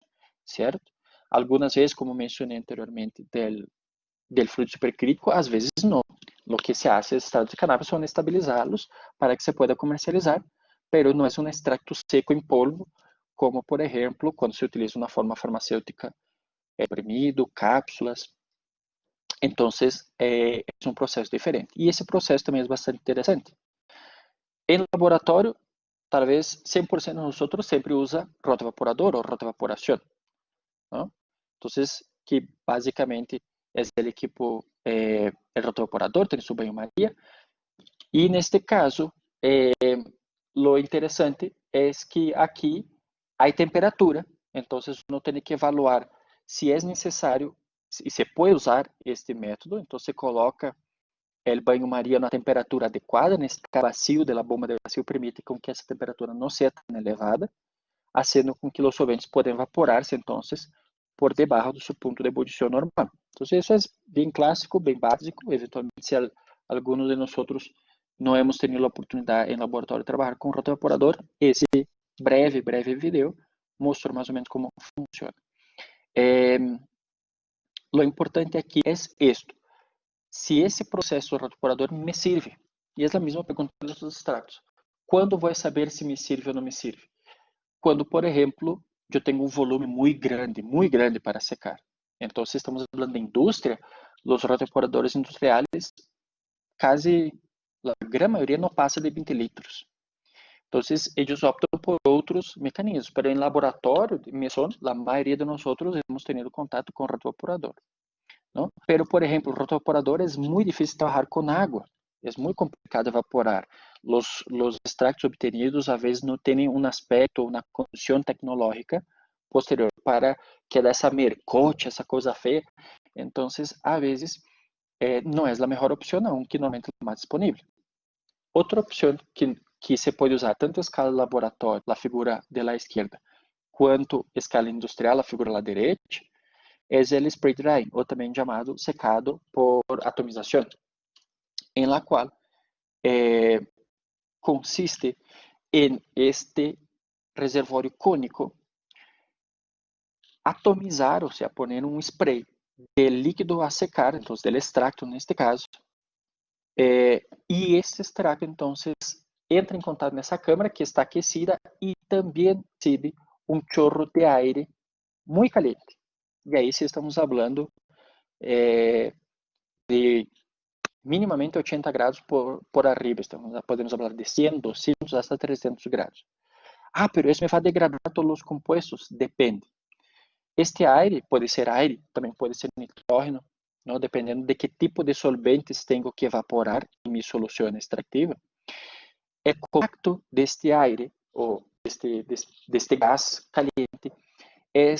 certo? Algumas vezes, como mencionei anteriormente, del fluido supercrítico, às vezes não. O que se hace, os extratos de cannabis são estabilizá-los para que se pueda comercializar, pero não é um extracto seco em polvo, como, por exemplo, quando se utiliza uma forma farmacêutica, comprimido, cápsulas. Então, é um processo diferente. E esse processo também é bastante interessante. Em laboratório, talvez 100% de nós sempre usa rotoevaporador ou rotoevaporação, ¿no? Entonces, que basicamente é o equipo, el rotoevaporador, tem sua banho-maria, e neste caso, lo interessante é que aqui há temperatura, então uno tem que evaluar se é necessário e se pode usar este método, então se coloca o banho-maria na temperatura adequada, nesse vacío da bomba de vacío permite com que essa temperatura não seja tão elevada, fazendo com que os solventes possam evaporar-se, então, por debaixo do seu ponto de ebulição normal. Então, isso é bem clássico, bem básico. Eventualmente, se alguns de nós não hemos tenido a oportunidade em laboratório de trabalhar com rotoevaporador, esse breve vídeo mostra mais ou menos como funciona. Lo importante aqui é isto. Se esse processo rotoevaporador me sirve, e é a mesma pergunta dos extratos. Quando vou saber se me sirve ou não me sirve? Quando, por exemplo, eu tenho um volume muito grande para secar. Então, se estamos falando de indústria, os rotoevaporadores industriais, quase a grande maioria não passa de 20 litros. Então, eles optam por outros mecanismos. Mas em laboratório, a maioria de nós hemos tenido contato com rotoevaporador, ¿no? Pero, por exemplo, o rotoevaporador é muito difícil trabalhar com água. É muito complicado evaporar. Os extractos obtenidos, às vezes, não têm um aspecto, uma condição tecnológica posterior para que essa mercote, essa coisa feia. Então, às vezes, não é a melhor opção, não, que normalmente é mais disponível. Outra opção que se pode usar tanto a escala laboratório, a figura da esquerda, quanto a escala industrial, a figura da direita, é o spray drying, ou também chamado secado por atomização, em la qual consiste em este reservório cônico atomizar, ou seja, poner um spray de líquido a secar, então, do extracto neste caso, e este extracto, então, entra em contato nessa câmara que está aquecida e também recibe um chorro de aire muito caliente. E aí, se estamos falando de minimamente 80 graus por arriba, então, podemos falar de 100, 200, hasta 300 graus. Ah, pero isso me vai degradar todos os compostos? Depende. Este aire pode ser aire, também pode ser nitrógeno, não? Dependendo de que tipo de solventes tenho que evaporar em minha solução extrativa. O contato deste aire, ou deste gás caliente, é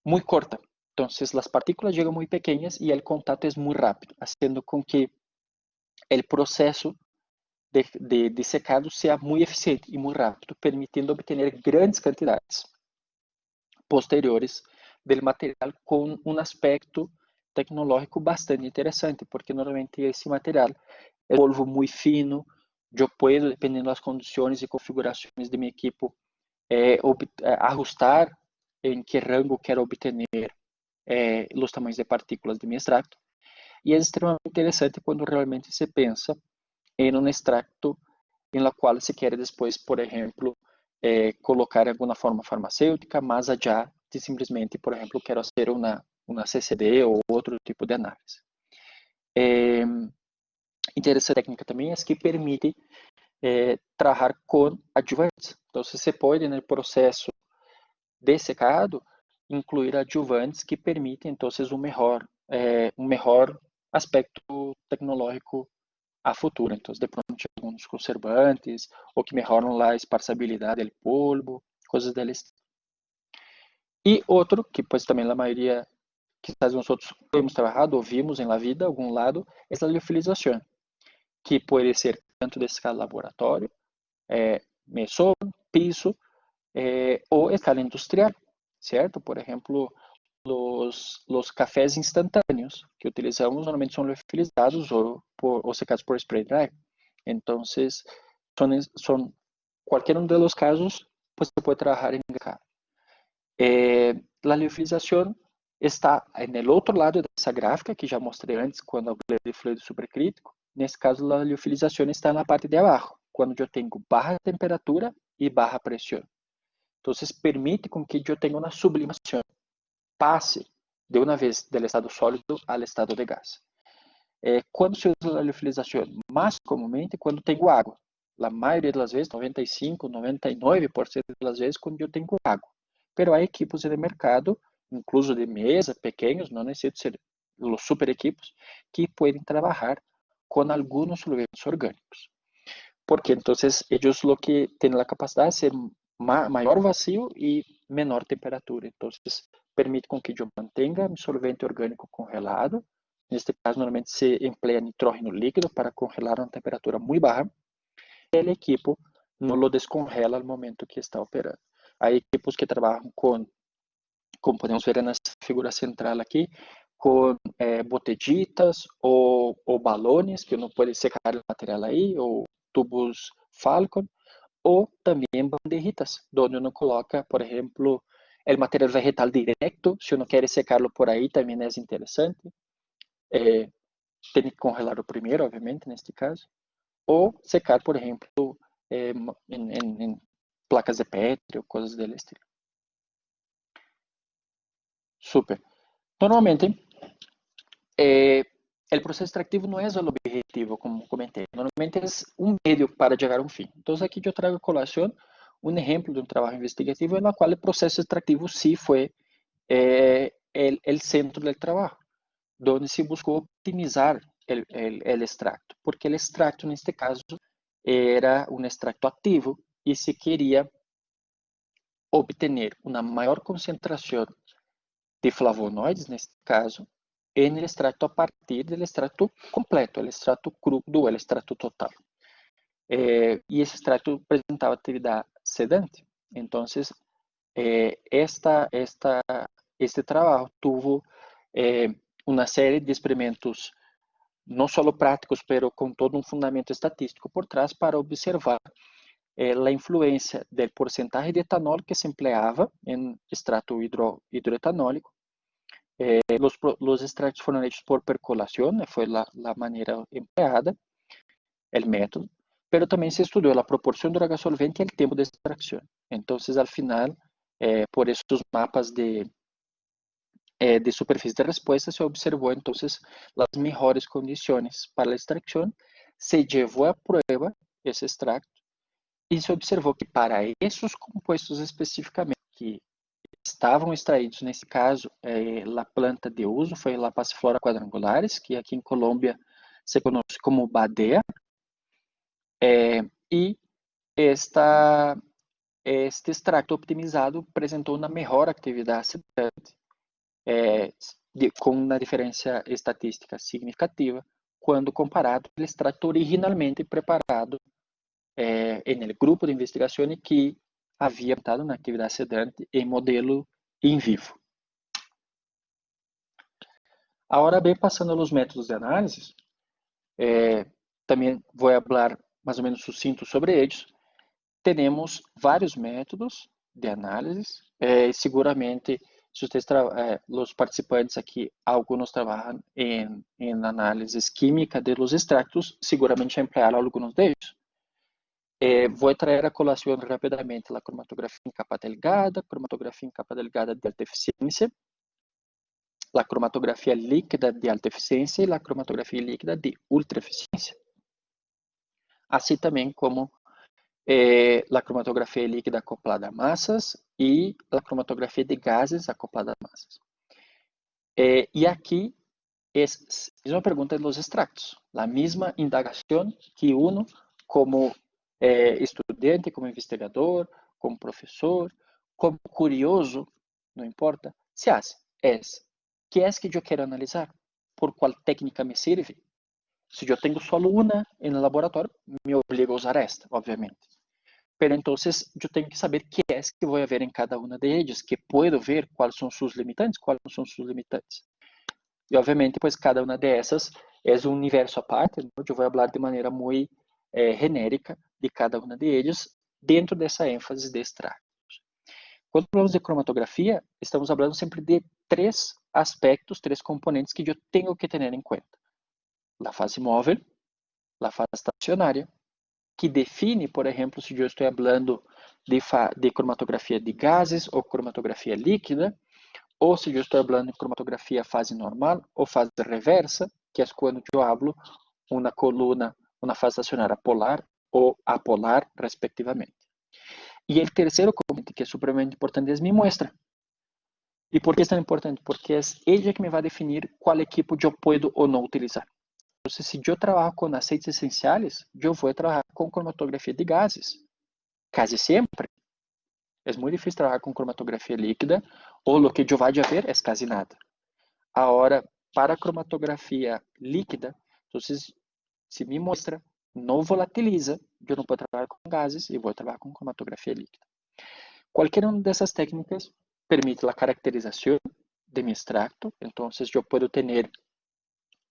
muito corta. Então, as partículas chegam muito pequenas e o contato é muito rápido, fazendo com que o processo de secado seja muito eficiente e muito rápido, permitindo obter grandes quantidades posteriores do material com um aspecto tecnológico bastante interessante, porque normalmente esse material é polvo muito fino. Eu posso, dependendo das condições e configurações de meu equipo, ajustar em que rango quero obter os tamanhos de partículas de meu extracto. E é extremamente interessante quando realmente se pensa em um extracto em la qual se quer depois, por exemplo, colocar alguma forma farmacêutica, mais allá de simplesmente, por exemplo, quero fazer uma CCD ou outro tipo de análise. Interessante técnica também é que permite trabalhar com adjuvantes. Então, se pode, no processo de secado, incluir adjuvantes que permitem, então, um melhor aspecto tecnológico a futuro. Então, de pronto, alguns conservantes, ou que melhoram a esparçabilidade do polvo, coisas deles. E outro, que pois também a maioria que nós outros temos trabalhado ou vimos em la vida, algum lado, é a liofilização, que pode ser tanto de escala laboratório, mesón, piso, ou escala industrial, certo? Por exemplo, os cafés instantâneos que utilizamos normalmente são liofilizados ou secados por spray dry. Então, são qualquer um dos casos, você pode trabalhar em casa. A liofilização está no outro lado dessa gráfica, que já mostrei antes, quando eu falei de fluido supercrítico. Nesse caso, a liofilização está na parte de abaixo. quando eu tenho baixa temperatura e baixa pressão. Então, permite com que eu tenha uma sublimação, passe de uma vez do estado sólido ao estado de gás. Quando se usa a liofilização? Mais comumente quando tenho água. A maioria das vezes, 95, 99% das vezes, quando eu tenho água. Mas há equipos no mercado, incluso de mesa, pequenos, não necessitam ser os super equipos, que podem trabalhar com alguns solventes orgânicos. Porque então eles lo que têm a capacidade de ser maior vazio e menor temperatura. Então, permite com que eu mantenha meu solvente orgânico congelado. Neste caso, normalmente se emplea nitrógeno líquido para congelar a uma temperatura muito baixa. E o equipo não lo descongela no momento que está operando. Há equipos que trabalham com, como podemos ver nessa figura central aqui, com botellitas ou balões, que não pode secar o material aí, ou tubos Falcon, ou também bandejitas, onde uno coloca, por exemplo, o material vegetal direto, se uno quer secarlo por aí, também é interessante. Tem que congelar o primeiro, obviamente, neste caso, ou secar, por exemplo, em placas de Petri ou coisas desse estilo. Super. Normalmente, o processo extrativo não é o objetivo, como comentei. Normalmente é um meio para chegar a um fim. Então, aqui eu trago a colação um exemplo de um trabalho investigativo no qual o processo extrativo sí foi o centro do trabalho, onde se buscou optimizar o extracto, porque o extracto, neste caso, era um extracto ativo e se queria obter uma maior concentração de flavonoides, neste caso, en el extracto a partir del extracto completo, el extracto crudo, el extracto total. Y ese extracto presentaba actividad sedante. Entonces, este trabajo tuvo una serie de experimentos, no solo prácticos, pero con todo un fundamento estatístico por trás para observar a influência do porcentaje de etanol que se empleava em extrato hidroetanólico. Los extractos fueron hechos por percolación, fue la manera empleada, el método, pero también se estudió la proporción de droga solvente y el tiempo de extracción. Entonces, al final, por estos mapas de superficie de respuesta, se observó entonces las mejores condiciones para la extracción, se llevó a prueba ese extracto y se observou que para esses compostos especificamente que estavam extraídos, nesse caso, a planta de uso foi a Passiflora quadrangularis, que aqui em Colômbia se conhece como Badea, e este extracto optimizado apresentou uma melhor atividade sedante, com uma diferença estatística significativa, quando comparado ao extracto originalmente preparado en el grupo de investigação que havia estado na atividade sedante em modelo em vivo. Agora bem, passando aos métodos de análise, também vou falar mais ou menos sucinto sobre eles. Temos vários métodos de análise, seguramente, se vocês os participantes aqui, alguns trabalham em análises química de los extractos, seguramente emplearam alguns deles. Vou trazer a colação rapidamente a cromatografia em capa delgada de alta eficiência, a cromatografia líquida de alta eficiência e a cromatografia líquida de ultra eficiência. Assim também como a cromatografia líquida acoplada a massas e a cromatografia de gases acoplada a massas. E aqui é a mesma pergunta dos extractos, a mesma indagação que uno como estudante, como investigador, como professor, como curioso, não importa, se hace. Que eu quero analisar? Por qual técnica me serve? Se eu tenho só uma no laboratório, me obrigo a usar esta, obviamente. Pero entonces eu tenho que saber que que vou ver em cada uma de elas, que puedo ver quais são seus limitantes, quais não são seus limitantes. E obviamente, pues cada uma dessas é um universo à parte, né? Eu vou falar de maneira muito genérica de cada uma de elas, dentro dessa ênfase de extratos. Quando falamos de cromatografia, estamos falando sempre de três aspectos, três componentes que eu tenho que ter em conta: a fase móvel, a fase estacionária que define, por exemplo, se eu estou falando de cromatografia de gases ou cromatografia líquida, ou se eu estou falando de cromatografia fase normal ou fase reversa, que é quando eu hablo uma coluna, uma fase estacionária polar ou apolar, respectivamente. E o terceiro componente, que é supremamente importante, é minha muestra. E por que é tão importante? Porque é ela que me vai definir qual equipo eu posso ou não utilizar. Então, se eu trabalho com aceites essenciais, eu vou trabalhar com cromatografia de gases. Quase sempre. É muito difícil trabalhar com cromatografia líquida, ou o que eu vai ver é quase nada. Agora, para cromatografia líquida, então, se me mostra não volatiliza, eu não posso trabalhar com gases e vou trabalhar com cromatografia líquida. Qualquer uma dessas técnicas permite a caracterização de mi extracto, então eu posso ter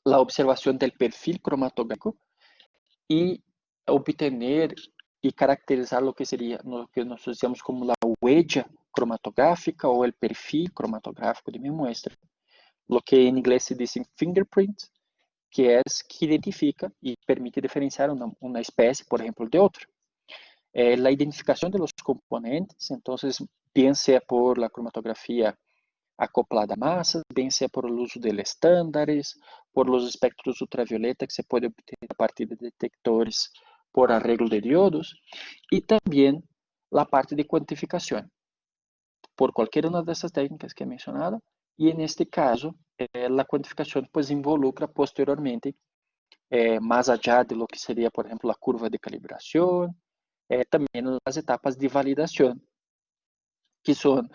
a observação do perfil cromatográfico e obter e caracterizar o que seria o que nós usamos como a huella cromatográfica ou o perfil cromatográfico de minha muestra, o que em inglês se diz fingerprint, que é que identifica e permite diferenciar uma espécie, por exemplo, de outra. A identificação de los componentes, então, bem seja por la cromatografia acoplada a massas, bem seja por o uso de estándares, por los espectros ultravioleta que se pode obter a partir de detectores por arreglo de diodos, e também a parte de quantificação, por qualquer uma dessas técnicas que he mencionado, e neste caso, a quantificação pues involucra posteriormente, mais allá de lo que seria, por exemplo, a curva de calibração, também as etapas de validação, que são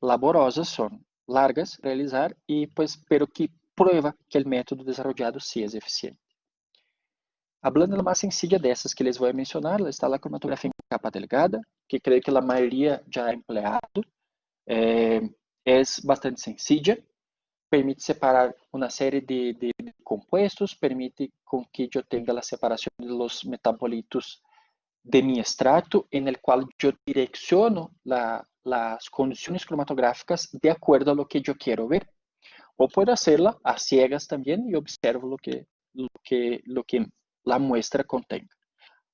laborosas, são largas realizar e pues pero que prueba que o método desenvolvido sí é eficiente. Hablando mais sencilla dessas que les vou mencionar, está a cromatografia em capa delgada, que creio que a maioria já é empleado, é bastante sencilla, permite separar uma série de compuestos, permite com que eu tenha a separação de los metabolitos de mi extracto, en el cual yo direcciono las condiciones cromatográficas de acuerdo a lo que yo quiero ver. O puedo hacerla a ciegas también y observo lo que la muestra contenga.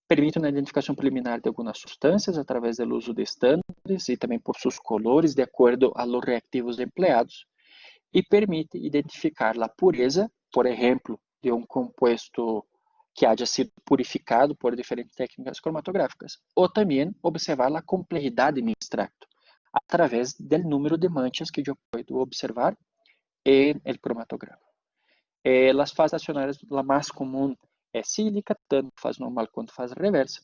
Permite uma identificação preliminar de algumas substâncias através do uso de estándares e também por seus colores, de acordo a los reactivos empleados, e permite identificar a pureza, por exemplo, de um composto que haya sido purificado por diferentes técnicas cromatográficas, ou também observar a complexidade de mi extracto, através do número de manchas que eu posso observar em el cromatograma. As fases acionárias, a mais comum é sílica, tanto fase normal quanto fase reversa.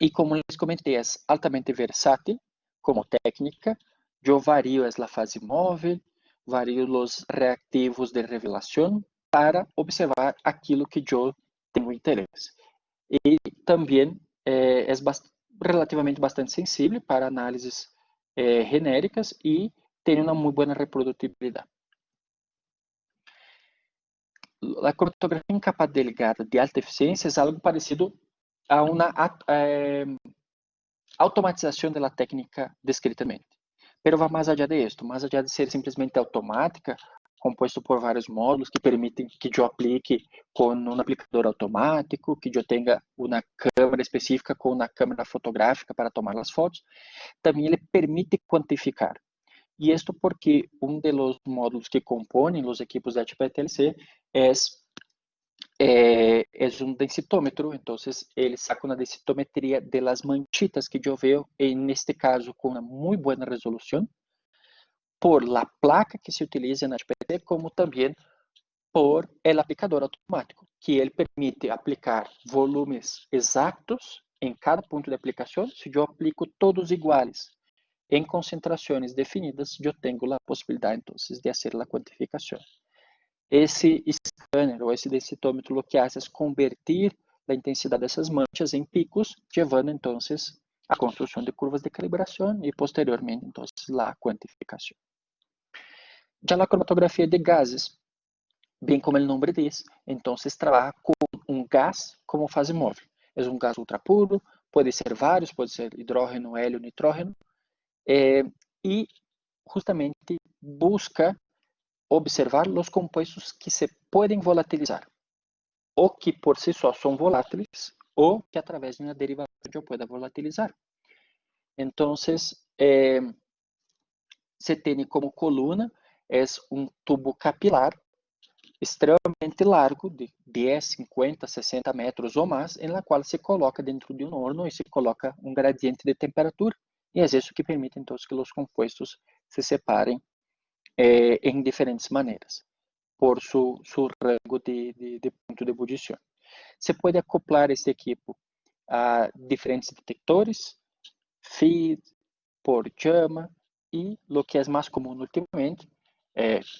E como les comentei, é altamente versátil como técnica. Eu vario a fase móvel, vario os reactivos de revelação para observar aquilo que eu tenho interesse. E também é relativamente bastante sensível para análises genéricas e tem uma muito boa reprodutibilidade. A cromatografia em capa delgada de alta eficiência é algo parecido a uma automatização da técnica descritamente. Pero vai mais allá de esto, mais allá de ser simplesmente automática, composto por vários módulos que permitem que eu aplique com um aplicador automático, que eu tenha uma câmera específica com uma câmera fotográfica para tomar as fotos, também ele permite quantificar. E isto porque um dos módulos que compõem os equipos de HPLC é um densitômetro, então ele saca uma densitometria das manchitas que eu vejo, neste caso com uma muito boa resolução, por la placa que se utiliza na HPLC, como também por el aplicador automático, que ele permite aplicar volumes exatos em cada ponto de aplicação. Se eu aplico todos iguais em concentrações definidas, eu tenho a possibilidade, então, de fazer a quantificação. Esse scanner ou esse densitômetro, o que faz é convertir a intensidade dessas manchas em picos, levando, então, a construção de curvas de calibração e, posteriormente, então, a quantificação. Já a cromatografia de gases, bem como o nome diz, então, trabalha com um gás como fase móvel. É um gás ultrapuro, pode ser vários, pode ser hidrogênio, hélio, nitrógeno, e justamente busca observar os compostos que se podem volatilizar, ou que por si só são voláteis, o que através de uma derivação eu pueda volatilizar. Então, você tem como coluna é um tubo capilar extremamente largo, de 10, 50, 60 metros ou mais, em la qual se coloca dentro de um horno e se coloca um gradiente de temperatura. E é isso que permite, então, que os compostos se separem em diferentes maneiras, por su rango de ponto de ebullição. Você pode acoplar esse equipo a diferentes detectores, feed, por chama, e o que é mais comum ultimamente,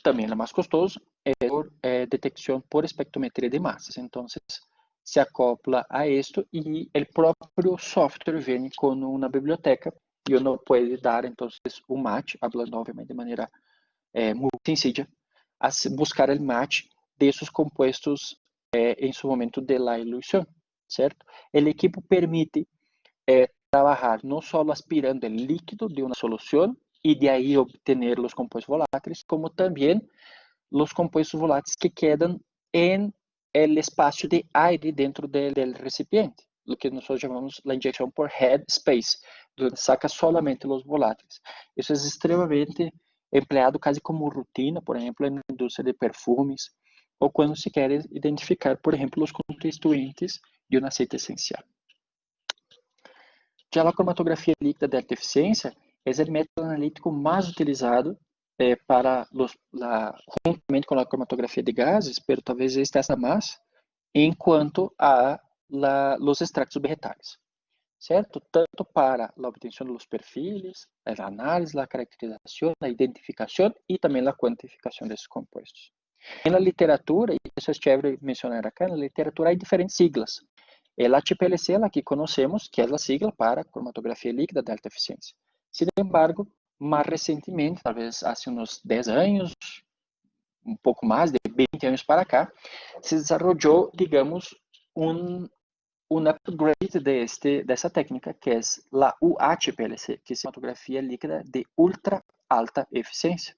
também é mais custoso, por detecção por espectrometria de massas. Então, se acopla a isto e o próprio software vem com uma biblioteca e uno pode dar, então, um match, hablando, obviamente, de maneira muito sencilla, a buscar o match desses compostos em seu momento de la ilusión, certo? O equipo permite trabalhar não só aspirando o líquido de uma solução e de aí obter os compostos voláteis, como também os compostos voláteis que quedam em el espaço de aire dentro del recipiente, o que nós chamamos a injeção por head space, onde saca solamente os voláteis. Isso é extremamente empleado quase como rotina, por exemplo, na indústria de perfumes, ou quando se quer identificar, por exemplo, os constituintes de um aceite essencial. Já a cromatografia líquida de alta eficiência é o método analítico mais utilizado juntamente com a cromatografia de gases, pero talvez esta seja mais, enquanto a os extractos vegetais, certo? Tanto para a obtenção dos perfis, a análise, a caracterização, a identificação e também a quantificação desses compostos. Na literatura, e isso é chévere mencionar aqui, na literatura há diferentes siglas. El HPLC, la que conocemos, que es la sigla para cromatografía líquida de alta eficiencia. Sin embargo, más recientemente, tal vez hace unos 10 años, un poco más de 20 años para acá, se desarrolló, digamos, un upgrade de esa técnica, que es la UHPLC, que es cromatografía líquida de ultra alta eficiencia.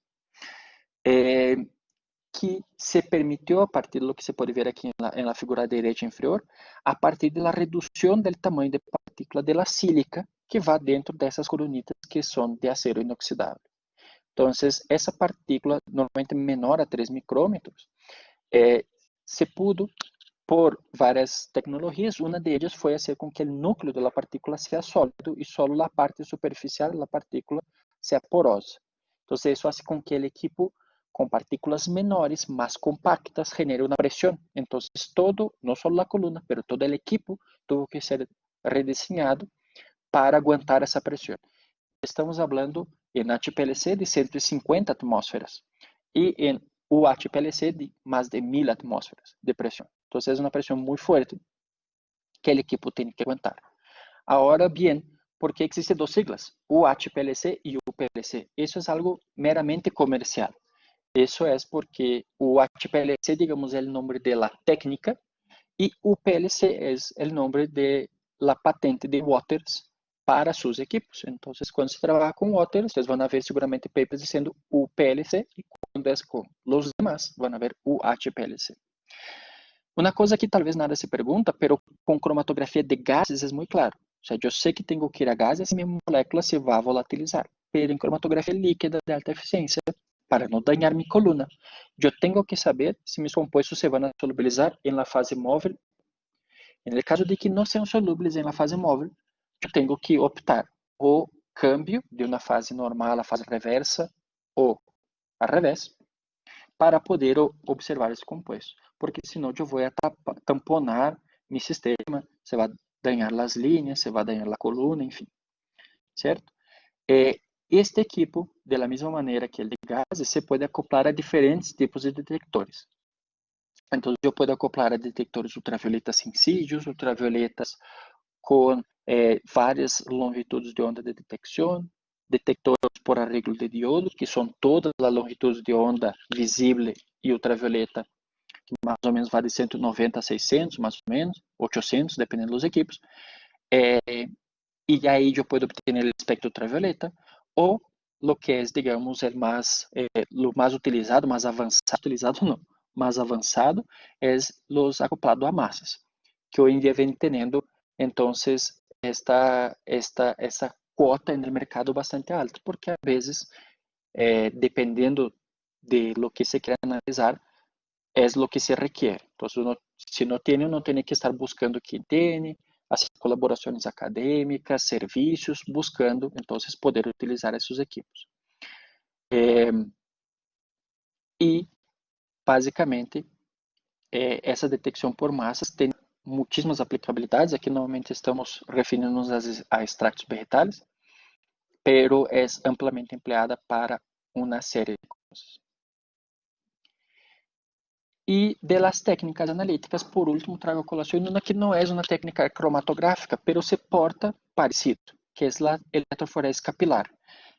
Que se permitiu, a partir do que se pode ver aqui na figura direita inferior, a partir da redução do tamanho de partícula da sílica que vai dentro dessas colonitas que são de acero inoxidável. Então, essa partícula, normalmente menor a 3 micrômetros, se pudo, por várias tecnologias, uma delas foi fazer com que o núcleo da partícula seja sólido e só a parte superficial da partícula seja porosa. Então, isso faz com que o equipo com partículas menores, mais compactas, genere uma pressão. Então, todo, não só a coluna, mas todo o equipo teve que ser rediseñado para aguentar essa pressão. Estamos falando em HPLC de 150 atmosferas e em UHPLC de mais de 1000 atmosferas de pressão. Então, é uma pressão muito forte que o equipo tem que aguentar. Agora, bem, por que existem duas siglas? UHPLC e UPLC. Isso é algo meramente comercial. Isso é porque o HPLC, digamos, é o nome da técnica e o PLC é o nome da patente de Waters para seus equipos. Então, quando se trabalha com Waters, vocês vão ver seguramente papers dizendo UPLC e quando é com os demais, vão ver UHPLC. Uma coisa que talvez nada se pergunta, pero com cromatografia de gases é muito claro. Ou seja, eu sei que tenho que ir a gases e minha molécula se vai volatilizar. Pero em cromatografia líquida de alta eficiência, para não dañar minha coluna, eu tenho que saber se meus compostos se vão solubilizar em la fase móvel. No caso de que não sejam solúveis em la fase móvel, eu tenho que optar o câmbio de uma fase normal à fase reversa ou ao revés, para poder observar esse composto. Porque senão eu vou tamponar meu sistema, você vai dañar as linhas, você vai dañar a coluna, enfim. Certo? Este equipo, de la misma maneira que el de gases, se pode acoplar a diferentes tipos de detectores. Então, eu posso acoplar a detectores ultravioletas sensíveis, ultravioletas com várias longitudes de onda de detecção, detectores por arreglo de diodo, que são todas as longitudes de onda visível e ultravioleta, que mais ou menos vai de 190 a 600, mais ou menos, 800, dependendo dos equipos. E aí eu posso obter o espectro ultravioleta, ou lo que é, digamos, o mais utilizado, mais avançado, mais avançado, é os acoplado a massas. que hoy en día viene teniendo entonces esa cuota en el mercado bastante alta, porque a veces, dependiendo de lo que se quiera analizar, es lo que se requiere. Entonces, si no tiene, uno tiene que estar buscando quién tiene, hacer colaboraciones académicas, servicios, buscando entonces poder utilizar esos equipos. Y basicamente, essa detecção por massas tem muitíssimas aplicabilidades. Aqui normalmente estamos referindo-nos a extractos vegetais, pero é amplamente empleada para uma série de coisas. E de las técnicas analíticas, por último, trago a colação uma que não é uma técnica cromatográfica, pero se porta parecido, que é a eletroforese capilar.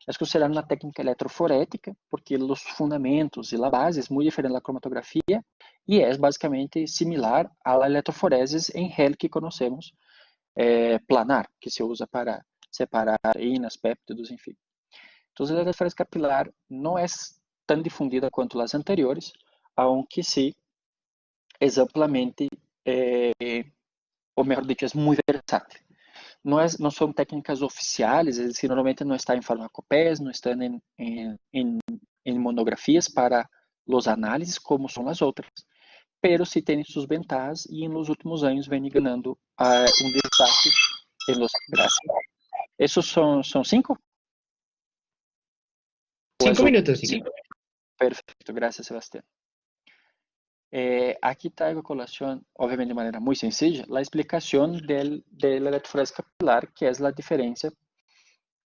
É considerada uma técnica eletroforética, porque os fundamentos e a base é muito diferente da cromatografia e é basicamente similar à eletroforese em gel que conhecemos, planar, que se usa para separar proteínas, péptidos, enfim. Então, a eletroforese capilar não é tão difundida quanto as anteriores, aunque sí es amplamente, o mejor dicho, es muy versátil. No son técnicas oficiales, es decir, normalmente no está en farmacopeias, no están en monografías para los análisis como son las otras, pero sí tienen sus ventajas y en los últimos años vienen ganando un destaque en los... Gracias. ¿Esos son 5? 5 minutos, sí. 5. Perfecto, gracias, Sebastián. Aqui trago a colação, obviamente de maneira muito sencilla, a explicação da eletroforese capilar, que é a diferença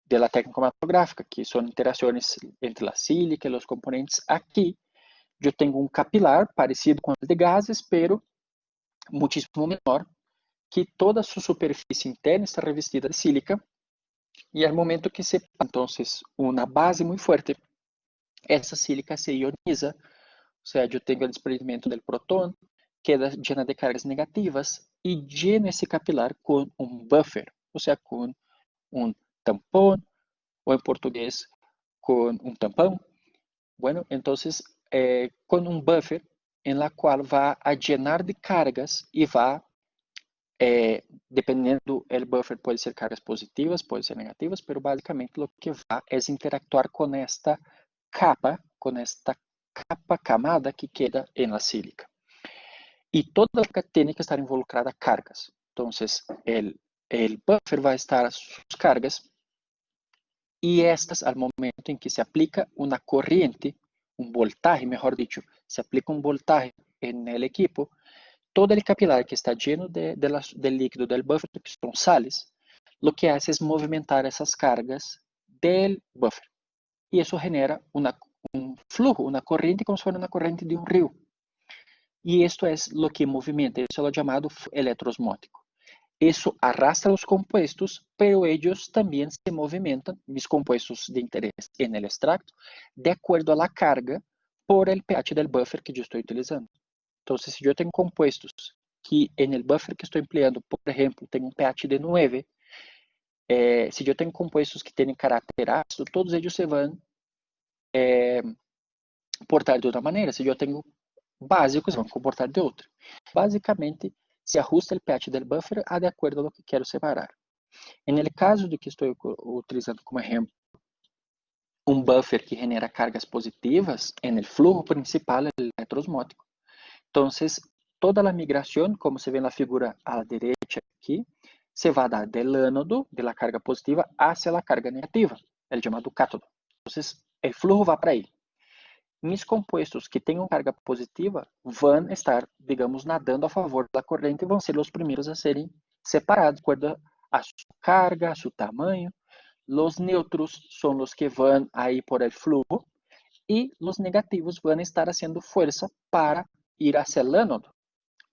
da técnica cromatográfica, que são interações entre a sílica e os componentes. Aqui, eu tenho um capilar parecido com o de gases, pero muitíssimo menor, que toda a sua superfície interna está revestida de sílica, e ao momento que se então uma base muito forte, essa sílica se ioniza. Ou seja, eu tenho o desprendimento do próton, queda llena de cargas negativas e llena esse capilar com um buffer, ou seja, com um tampão, ou em português, com um tampão. Bueno, então, com um buffer em la qual vai a llenar de cargas e vai, dependendo do buffer, pode ser cargas positivas, pode ser negativas, mas basicamente o que vai é interactuar com esta capa, camada que queda en la sílica. Y toda la tiene que estar involucrada a cargas. Entonces, el buffer va a estar a sus cargas y estas, al momento en que se aplica una corriente, un voltaje, mejor dicho, se aplica un voltaje en el equipo, todo el capilar que está lleno del líquido del buffer, que son sales, lo que hace es movimentar esas cargas del buffer. Y eso genera un flujo, una corriente como si fuera una corriente de un río. Y esto es lo que movimenta, eso es lo llamado electroosmótico. Eso arrastra los compuestos, pero ellos también se movimentan, mis compuestos de interés en el extracto, de acuerdo a la carga por el pH del buffer que yo estoy utilizando. Entonces, si yo tengo compuestos que en el buffer que estoy empleando, por ejemplo, tengo un pH de 9, si yo tengo compuestos que tienen carácter ácido, todos ellos se van portar de outra maneira. Se eu tenho básicos, vão comportar de outra. Basicamente, se ajusta o pH do buffer de acordo com o que quero separar. En el caso de que estou utilizando como exemplo um buffer que genera cargas positivas, en el flujo principal el electroosmótico, entonces toda a migração, como se vê na figura à direita aqui, se vai dar del ánodo, de la carga positiva, hacia la carga negativa, el chamado cátodo. Entonces, el flujo vai para aí. Mis compuestos que tenham carga positiva vão estar, digamos, nadando a favor da corrente e vão ser os primeiros a serem separados, de acordo a sua carga, a seu tamanho. Os neutros são os que vão aí por el flujo e os negativos vão estar haciendo força para ir hacia el ánodo,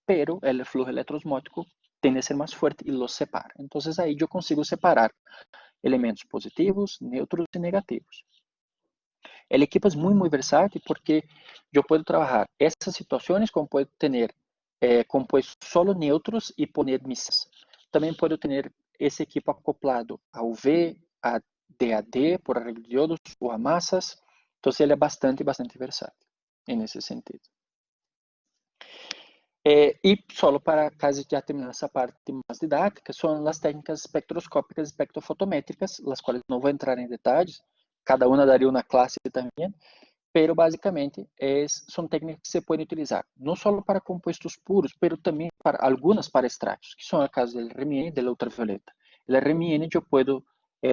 pero el flujo electroosmótico tende a ser mais forte e los separa. Então, aí eu consigo separar elementos positivos, neutros e negativos. El equipo es muy, muy versátil porque yo puedo trabajar estas situaciones como puedo tener compuestos solo neutros y poner misas. También puedo tener ese equipo acoplado a UV, a DAD, por arreglo de diodos o a masas. Entonces, ele é bastante versátil en ese sentido. Y solo para casi ya terminar esa parte más didáctica, son las técnicas espectroscópicas y espectrofotométricas, las cuales no voy a entrar en detalles, cada una daría una clase también, pero básicamente son técnicas que se pueden utilizar no solo para compuestos puros, pero también para algunas para extractos, que son el caso del RMN y del ultravioleta. El RMN yo puedo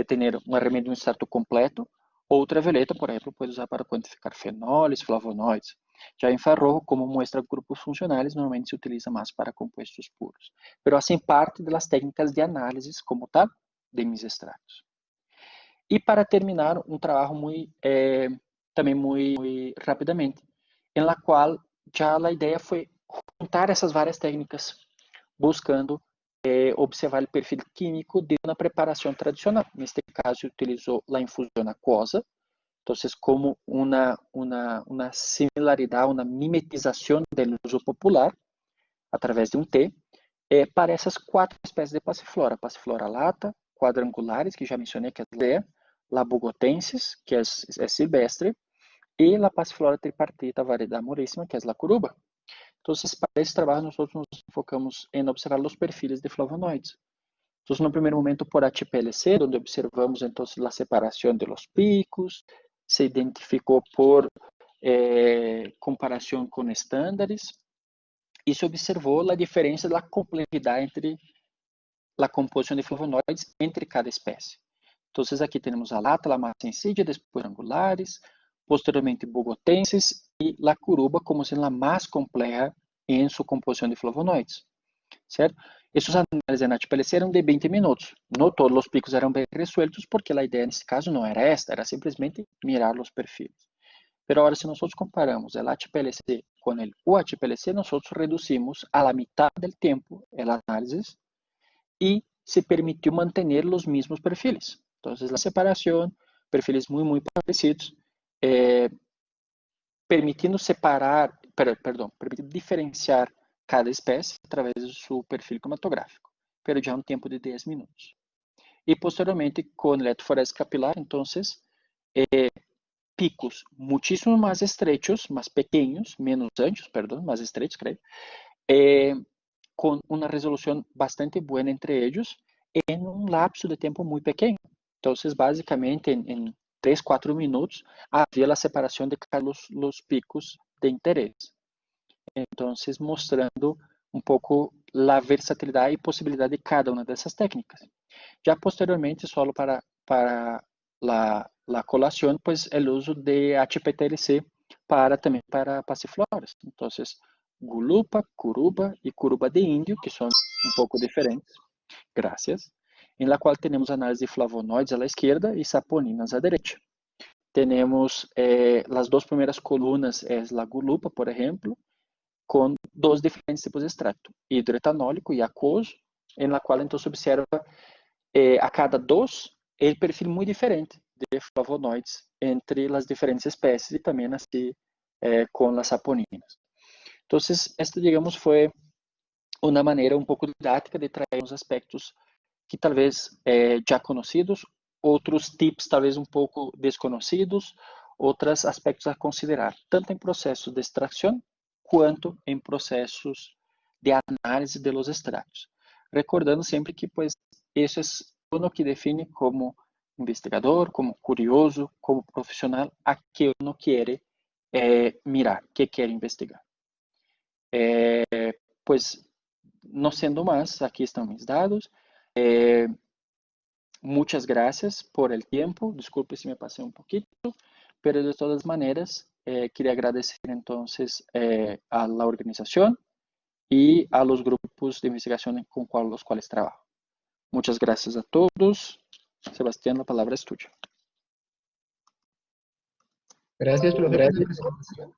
tener un RMN de un extracto completo, o ultravioleta, por ejemplo, puedo usar para cuantificar fenoles, flavonoides. Já infrarrojo, como muestra grupos funcionales, normalmente se utiliza más para compuestos puros, pero hacen parte de las técnicas de análisis como tal de mis extractos. E para terminar, um trabalho também muito rapidamente, em la qual já a ideia foi juntar essas várias técnicas, buscando observar o perfil químico de uma preparação tradicional. Neste caso, utilizou a infusão aquosa, então, como uma similaridade, uma mimetização do uso popular, através de um té, para essas 4 espécies de passiflora. Passiflora lata, quadrangulares, que já mencionei que é a ideia, la bogotensis, que é silvestre, e la passiflora tripartita, variedade muríssima, que é la curuba. Então, para esse trabalho, nós nos focamos em observar os perfis de flavonoides. Então, no primeiro momento, por HPLC, onde observamos, então, a separação de los picos, se identificou por comparação com estándares, e se observou a diferença da complexidade entre a composição de flavonoides entre cada espécie. Então, aqui temos a lata, a massa insídia, depois angulares, posteriormente bogotenses e la curuba como sendo a mais complexa em sua composição de flavonoides, certo? Esses análises na HPLC eram de 20 minutos. Não todos os picos eram bem resueltos, porque a ideia nesse caso não era esta, era simplesmente mirar os perfis. Pero ahora, se nós comparamos el HPLC com el UHPLC, nós reduzimos a la mitad del tempo el análisis e se permitiu manter os mesmos perfis. Então, a separação, perfis muito parecidos, permitindo separar, permitindo diferenciar cada espécie através do seu perfil cromatográfico, pero já um tempo de 10 minutos. E posteriormente, com eletroforese capilar, então, picos muchísimo más estrechos, más pequeños, menos anchos, perdón, más estrechos, creo, con una resolución bastante buena entre ellos en un lapso de tiempo muy pequeño. Entonces, básicamente, en 3, 4 minutos, havia a separação de cada los picos de interesse. Então, mostrando um pouco a versatilidade e possibilidade de cada uma dessas técnicas. Já posteriormente, só para la colación, pues el uso de HPLC también para pasifloras. Entonces, gulupa, curuba y curuba de indio, que son un poco diferentes, gracias, en la cual tenemos análisis de flavonoides a la izquierda y saponinas a la derecha. Tenemos las dos primeras columnas, es la gulupa, por ejemplo, con dos diferentes tipos de extracto, hidroetanólico y acuoso, en la cual entonces observa a cada dos el perfil muy diferente de flavonoides entre as diferentes espécies e também assim com as saponinas. Então, esta, digamos, foi uma maneira um pouco didática de trazer uns aspectos que talvez já conhecidos, outros tips talvez um pouco desconhecidos, outros aspectos a considerar, tanto em processos de extração quanto em processos de análise de los extratos. Recordando sempre que, pues, isso é o que define como investigador, como curioso, como profissional, a que uno quiere mirar, que quiere investigar. Pues, no siendo más, aquí están mis dados. Muchas gracias por el tiempo. Disculpe si me pasé un poquito, pero de todas maneras, quería agradecer entonces a la organización y a los grupos de investigación con los cuales trabajo. Muchas gracias a todos. Sebastián, la palabra es tuya. Gracias, profe, por la presentación.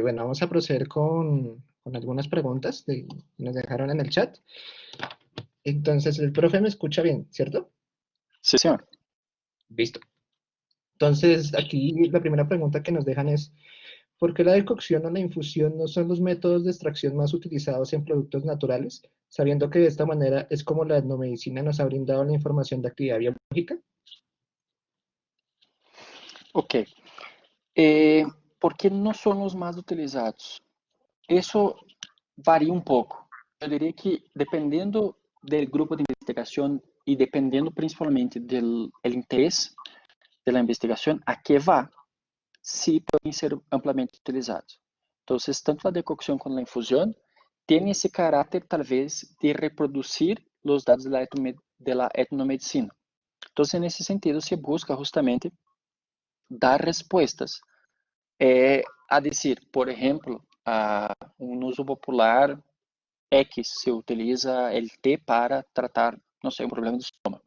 Bueno, vamos a proceder con algunas preguntas que nos dejaron en el chat. Entonces, el profe me escucha bien, ¿cierto? Sí, señor. Listo. Entonces, aquí la primera pregunta que nos dejan es, ¿por qué la decocción o la infusión no son los métodos de extracción más utilizados en productos naturales, sabiendo que de esta manera es como la etnomedicina nos ha brindado la información de actividad biológica? Ok. ¿Por qué no son los más utilizados? Eso varía un poco. Eu diria que, dependendo do grupo de investigação e dependendo principalmente do interesse da investigação, a que vá, sí podem ser amplamente utilizados. Então, tanto a decocção como a infusão tem esse caráter, talvez, de reproduzir os dados da etnomedicina. Então, nesse sentido, se busca justamente dar respostas a dizer, por exemplo, a um uso popular X se utiliza el té para tratar, no sé, un problema de estómago.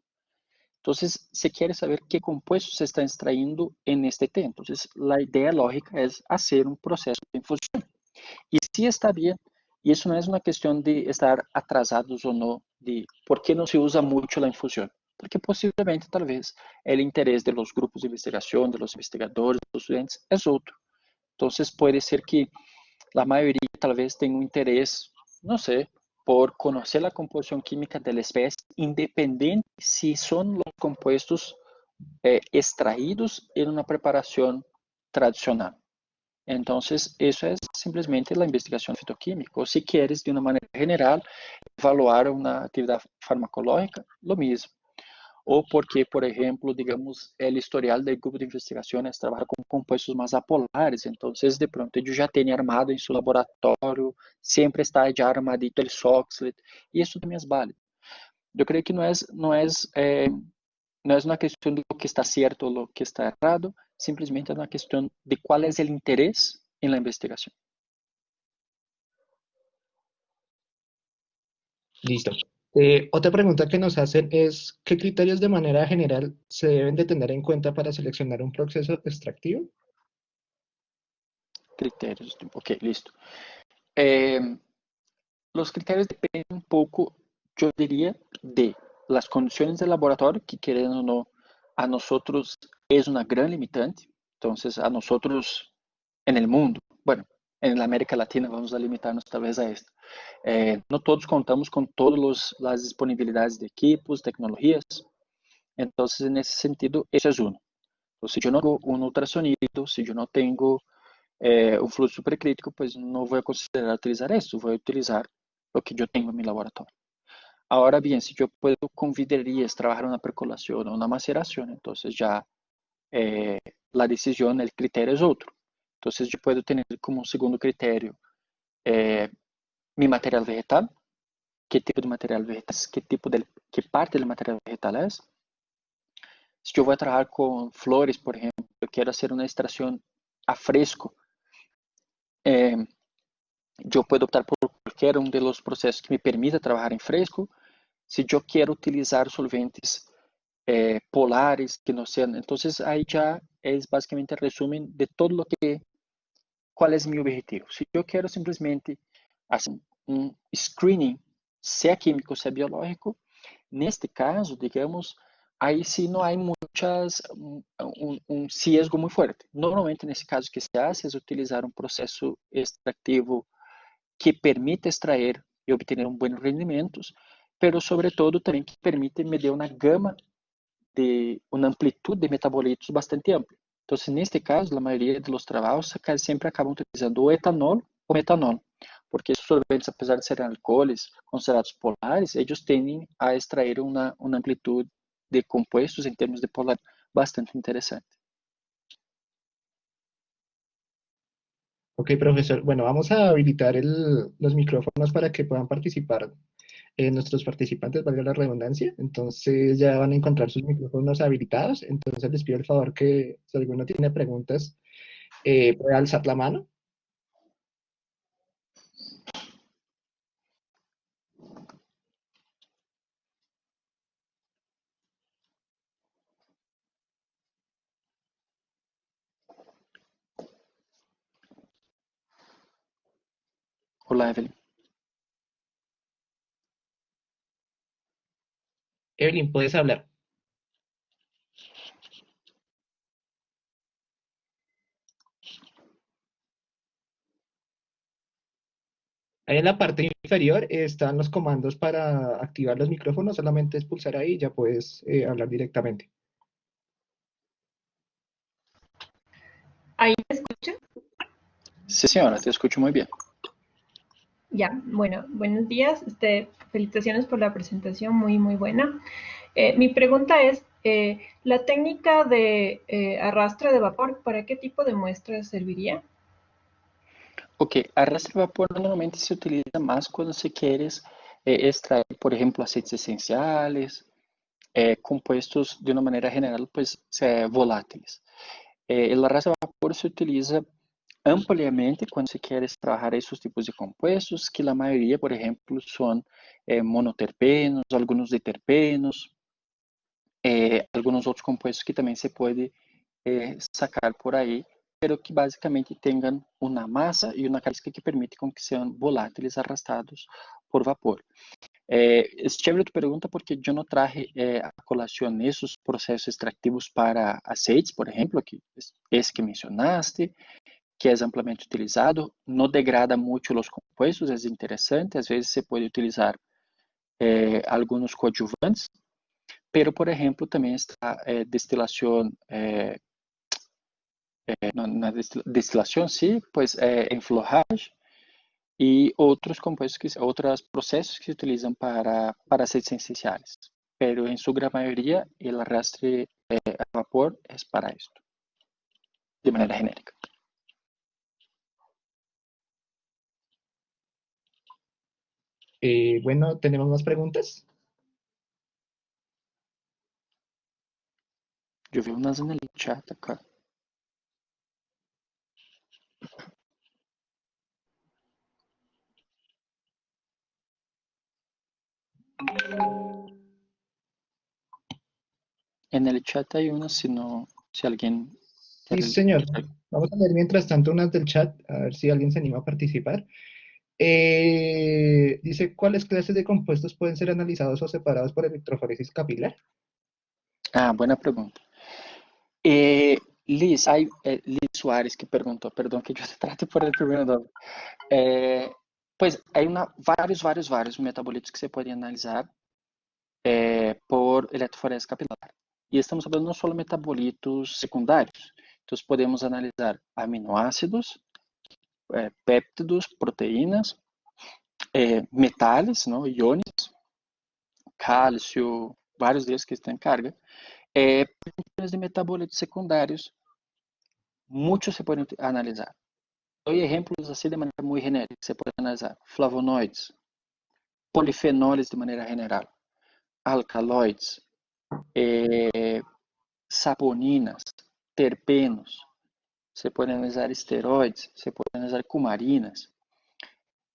Entonces, se quiere saber qué compuestos se están extrayendo en este té. Entonces, la idea lógica es hacer un proceso de infusión. Y si está bien, y eso no es una cuestión de estar atrasados o no, de por qué no se usa mucho la infusión. Porque posiblemente, tal vez, el interés de los grupos de investigación, de los investigadores, de los estudiantes, es otro. Entonces, puede ser que la mayoría tal vez tenga un interés, no sé, por conocer la composición química de la especie, independiente si son los compuestos extraídos en una preparación tradicional. Entonces, eso es simplemente la investigación fitoquímica. O si quieres, de una manera general, evaluar una actividad farmacológica, lo mismo. Ou porque, por exemplo, digamos, o historial do grupo de investigações trabalha com compostos mais apolares, então, de pronto, ele já tem armado em seu laboratório, sempre está já armadito el Soxlet, e isso também é válido. Eu creio que não é uma questão do que está certo ou do que está errado, simplesmente é uma questão de qual é o interesse em la investigação. Listo. Otra pregunta que nos hacen es, ¿qué criterios de manera general se deben de tener en cuenta para seleccionar un proceso extractivo? Critérios, ok, listo. Los criterios dependen un poco, yo diría, de las condiciones del laboratorio, que querendo o no, a nosotros es una gran limitante. Entonces, a nosotros en el mundo, bueno, en la América Latina vamos a limitarnos tal vez a esto. No todos contamos con todas las disponibilidades de equipos, tecnologías. Entonces, en ese sentido, eso es uno. Entonces, si yo no tengo un ultrasonido, si yo no tengo un flujo supercrítico, pues no voy a considerar utilizar esto, voy a utilizar lo que yo tengo en mi laboratorio. Ahora bien, si yo puedo con vidrierías trabajar una percolación o una maceración, entonces ya la decisión, el criterio es otro. Entonces yo puedo tener como un segundo criterio mi material vegetal, qué tipo de material vegetal es, qué parte del material vegetal es. Si yo voy a trabajar con flores, por ejemplo, yo quiero hacer una extracción a fresco, yo puedo optar por cualquier uno de los procesos que me permita trabajar en fresco. Si yo quiero utilizar solventes polares que no sean, entonces ahí ya es básicamente el resumen de todo lo que, cuál es mi objetivo. Si yo quiero simplemente hacer un screening, sea químico, sea biológico, neste caso, digamos, aí sim não há um sesgo muito forte. Normalmente, nesse caso, o que se hace é utilizar um processo extrativo que permite extrair e obter bons rendimentos, pero sobretudo também que permite medir uma gama de uma amplitude de metabolitos bastante ampla. Então, neste caso, a maioria dos trabalhos casi sempre acabam utilizando o etanol ou metanol, porque esses solventes, apesar de serem alcoóis considerados polares, eles tendem a extrair uma amplitude de compuestos em termos de polar bastante interessante. Ok, profesor. Bueno, vamos a habilitar los micrófonos para que puedan participar nuestros participantes, valga la redundancia. Entonces ya van a encontrar sus micrófonos habilitados. Entonces les pido el favor que si alguno tiene preguntas, pueda alzar la mano. Olá, Evelyn. Evelyn, puedes hablar. Ahí en la parte inferior están los comandos para activar los micrófonos. Solamente es pulsar ahí y ya puedes hablar directamente. ¿Ahí me escucha? Sí, señora, te escucho muy bien. Ya, bueno, buenos días. Felicitaciones por la presentación, muy, muy buena. Mi pregunta es, ¿la técnica de arrastre de vapor, para qué tipo de muestras serviría? Ok, arrastre de vapor normalmente se utiliza más cuando se quieres extraer, por ejemplo, aceites esenciales, compuestos de una manera general, pues volátiles. El arrastre de vapor se utiliza ampliamente cuando se quiere trabajar esos tipos de compuestos, que la mayoría, por ejemplo, son monoterpenos, algunos diterpenos, algunos outros compostos que também se pode sacar por aí, pero que basicamente tenham uma massa e uma característica que permite com que sejam voláteis arrastados por vapor. Es chévere tu pergunta porque eu não traje a colação esses processos extrativos para aceites, por exemplo, que esse que mencionaste, que é amplamente utilizado, não degrada muito os compostos, é interessante, às vezes você pode utilizar alguns coadjuvantes, pero por ejemplo también está destilación, destilación sí, pues en florage y otros compuestos, otros procesos que se utilizan para aceites esenciales. Pero en su gran mayoría el arrastre a vapor es para esto, de manera genérica. Bueno, ¿tenemos más preguntas? Yo vi unas en el chat acá. En el chat hay unas, si no, si alguien Sí, quiere. señor. Vamos a leer mientras tanto unas del chat, a ver si alguien se anima a participar. Dice, ¿cuáles clases de compuestos pueden ser analizados o separados por electroforesis capilar? Ah, buena pregunta. Liz, Liz Suárez que perguntou, perdão que eu te trate por el primeiro nome. Pois, hay vários metabolitos que você pode analisar por eletroforese capilar. E estamos falando não só de metabolitos secundários. Então, podemos analisar aminoácidos, péptidos, proteínas, metais, não, íons, cálcio, vários deles que estão em carga. De metabolitos secundários, muitos se podem analisar. Doy ejemplos así de manera muy genérica. Se puede analizar flavonoides, polifenoles de manera general, alcaloides, saponinas, terpenos. Se puede analisar esteroides, se puede analisar cumarinas.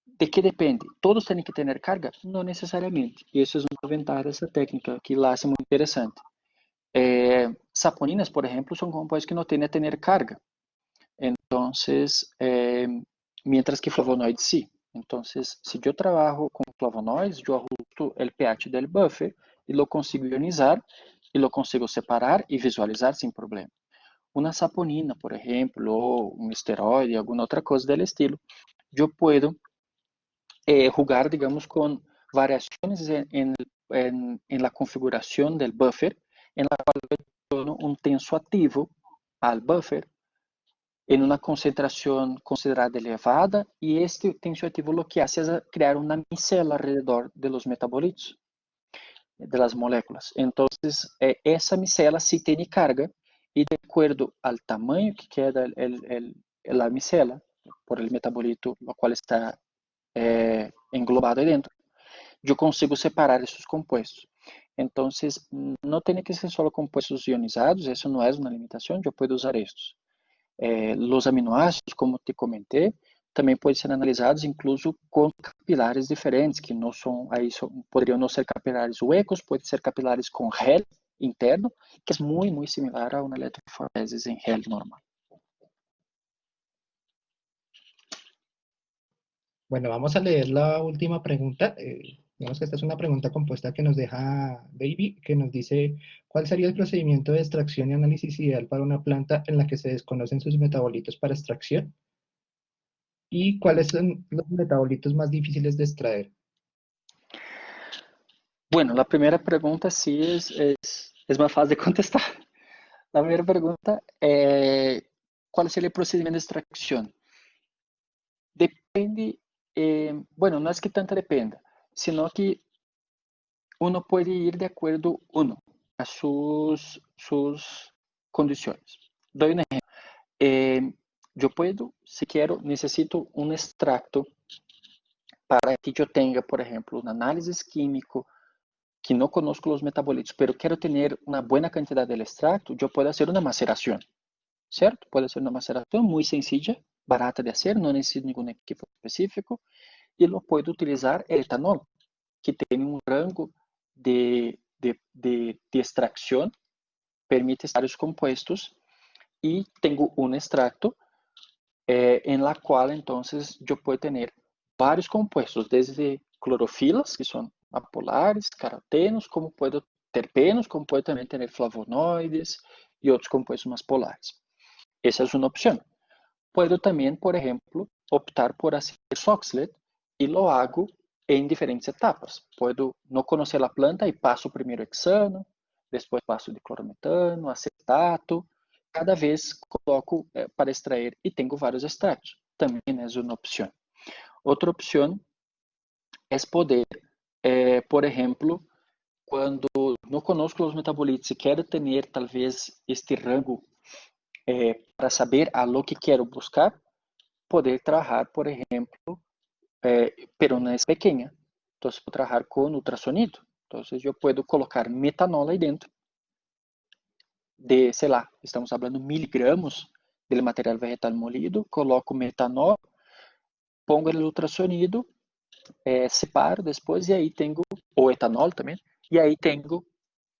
¿De qué depende? ¿Todos tienen que tener carga? No necesariamente. Y eso es una ventaja de esta técnica que la hace muy interesante. Saponinas, por ejemplo, son compuestos que no tienen que tener carga. Entonces, mientras que flavonoides sí. Entonces, si yo trabajo con flavonoides, yo ajusto el pH del buffer y lo consigo ionizar y lo consigo separar y visualizar sin problema. Una saponina, por ejemplo, o un esteroide, alguna otra cosa del estilo, yo puedo jugar, digamos, con variaciones en la configuración del buffer, en la cual yo dono un tensoativo al buffer em uma concentração considerada elevada e este tensioativo lo que hace es crear uma micela alrededor de los metabolitos, de las moléculas. Entonces, essa micela sí tiene carga e de acordo al tamaño que queda la micela, por el metabolito, lo cual está englobado aí dentro, eu consigo separar esses compostos. Então, não tem que ser só compostos ionizados, isso não é uma limitação, eu posso usar estes. Los aminoácidos, como te comentei, também podem ser analisados incluso com capilares diferentes, que não são, aí poderiam não ser capilares huecos, podem ser capilares com gel interno, que é muito similar a uma eletroforese em gel normal. Bueno, vamos a leer la última pregunta. Digamos que esta es una pregunta compuesta que nos deja Baby, que nos dice, ¿cuál sería el procedimiento de extracción y análisis ideal para una planta en la que se desconocen sus metabolitos para extracción? ¿Y cuáles son los metabolitos más difíciles de extraer? Bueno, la primera pregunta sí es más fácil de contestar. La primera pregunta, ¿Cuál sería el procedimiento de extracción? Depende, bueno, no es que tanto dependa, sino que uno puede ir de acuerdo, a sus condiciones. Doy un ejemplo. Yo puedo, si quiero, necesito un extracto para que yo tenga, por ejemplo, un análisis químico que no conozco los metabolitos, pero quiero tener una buena cantidad del extracto, yo puedo hacer una maceración, ¿cierto? Puede ser una maceración muy sencilla, barata de hacer, no necesito ningún equipo específico, y lo puedo utilizar el etanol, que tiene un rango de extracción, permite varios compuestos, y tengo un extracto en la cual entonces yo puedo tener varios compuestos, desde clorofilas, que son apolares, carotenos, como puedo terpenos, como puedo también tener flavonoides y otros compuestos más polares. Esa es una opción. Puedo también, por ejemplo, optar por hacer Soxhlet y lo hago en diferentes etapas. Puedo no conocer la planta y paso primero hexano, después paso de clorometano, acetato. Cada vez coloco para extraer y tengo varios extractos. También es una opción. Otra opción es poder, por ejemplo, quando não conosco os metabolitos e quero ter talvez este rango para saber a lo que quero buscar, poder trabalhar, por exemplo, pero não é pequena. Então, puedo trabalhar com ultrassonido. Então, eu posso colocar metanol aí dentro de, sei lá, estamos falando miligramos de material vegetal molido, coloco metanol, pongo ele no ultrassonido, separo depois e aí tenho o etanol também, e aí tenho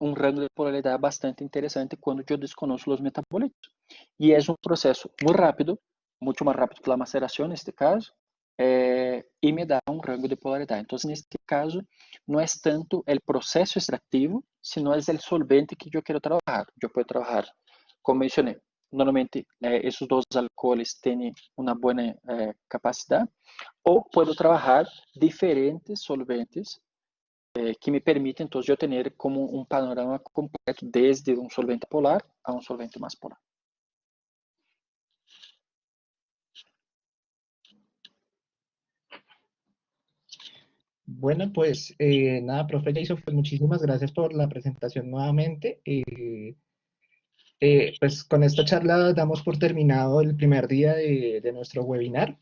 um rango de polaridade bastante interessante quando eu desconozco os metabolitos. E é um processo muito rápido, muito mais rápido que a maceração neste caso, e me dá um rango de polaridade. Então, neste caso, não é tanto o processo extrativo, sino é o solvente que eu quero trabalhar. Eu posso trabalhar, como mencionei, normalmente esses dois alcooles têm uma boa capacidade, ou posso trabalhar diferentes solventes que me permitem, então, eu ter como um panorama completo, desde um solvente polar a um solvente mais polar. Bueno, pues nada, profe Jason, pues muchísimas gracias por la presentación nuevamente. Pues con esta charla damos por terminado el primer día de nuestro webinar.